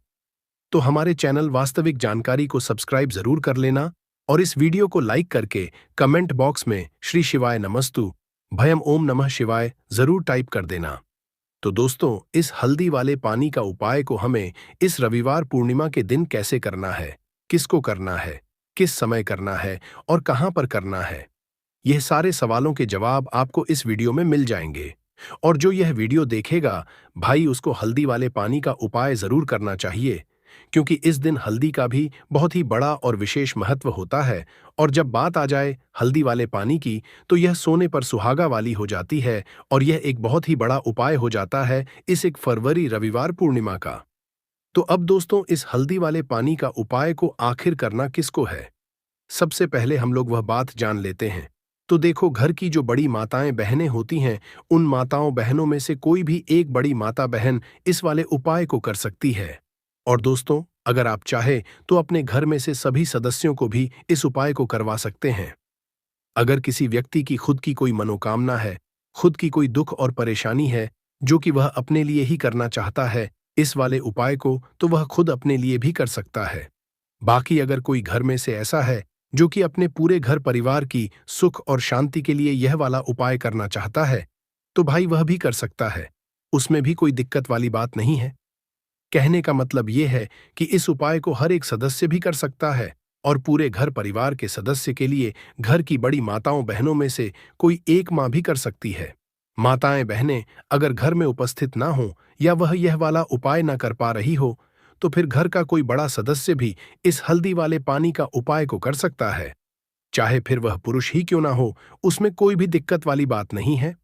तो हमारे चैनल वास्तविक जानकारी को सब्सक्राइब जरूर कर लेना और इस वीडियो को लाइक करके कमेंट बॉक्स में श्री शिवाय नमस्तु भयम ओम नमः शिवाय जरूर टाइप कर देना। तो दोस्तों, इस हल्दी वाले पानी का उपाय को हमें इस रविवार पूर्णिमा के दिन कैसे करना है, किसको करना है, किस समय करना है और कहां पर करना है, यह सारे सवालों के जवाब आपको इस वीडियो में मिल जाएंगे। और जो यह वीडियो देखेगा भाई, उसको हल्दी वाले पानी का उपाय जरूर करना चाहिए, क्योंकि इस दिन हल्दी का भी बहुत ही बड़ा और विशेष महत्व होता है। और जब बात आ जाए हल्दी वाले पानी की, तो यह सोने पर सुहागा वाली हो जाती है और यह एक बहुत ही बड़ा उपाय हो जाता है इस 1 फरवरी रविवार पूर्णिमा का। तो अब दोस्तों, इस हल्दी वाले पानी का उपाय को आखिर करना किसको है, सबसे पहले हम लोग वह बात जान लेते हैं। तो देखो, घर की जो बड़ी माताएं बहनें होती हैं, उन माताओं बहनों में से कोई भी एक बड़ी माता बहन इस वाले उपाय को कर सकती है। और दोस्तों, अगर आप चाहे तो अपने घर में से सभी सदस्यों को भी इस उपाय को करवा सकते हैं। अगर किसी व्यक्ति की खुद की कोई मनोकामना है, खुद की कोई दुख और परेशानी है जो कि वह अपने लिए ही करना चाहता है इस वाले उपाय को, तो वह खुद अपने लिए भी कर सकता है। बाकी अगर कोई घर में से ऐसा है जो कि अपने पूरे घर परिवार की सुख और शांति के लिए यह वाला उपाय करना चाहता है, तो भाई वह भी कर सकता है, उसमें भी कोई दिक्कत वाली बात नहीं है। कहने का मतलब यह है कि इस उपाय को हर एक सदस्य भी कर सकता है और पूरे घर परिवार के सदस्य के लिए घर की बड़ी माताओं बहनों में से कोई एक माँ भी कर सकती है। माताएं बहनें अगर घर में उपस्थित ना हो या वह यह वाला उपाय ना कर पा रही हो, तो फिर घर का कोई बड़ा सदस्य भी इस हल्दी वाले पानी का उपाय को कर सकता है। चाहे फिर वह पुरुष ही क्यों ना हो, उसमें कोई भी दिक्कत वाली बात नहीं है।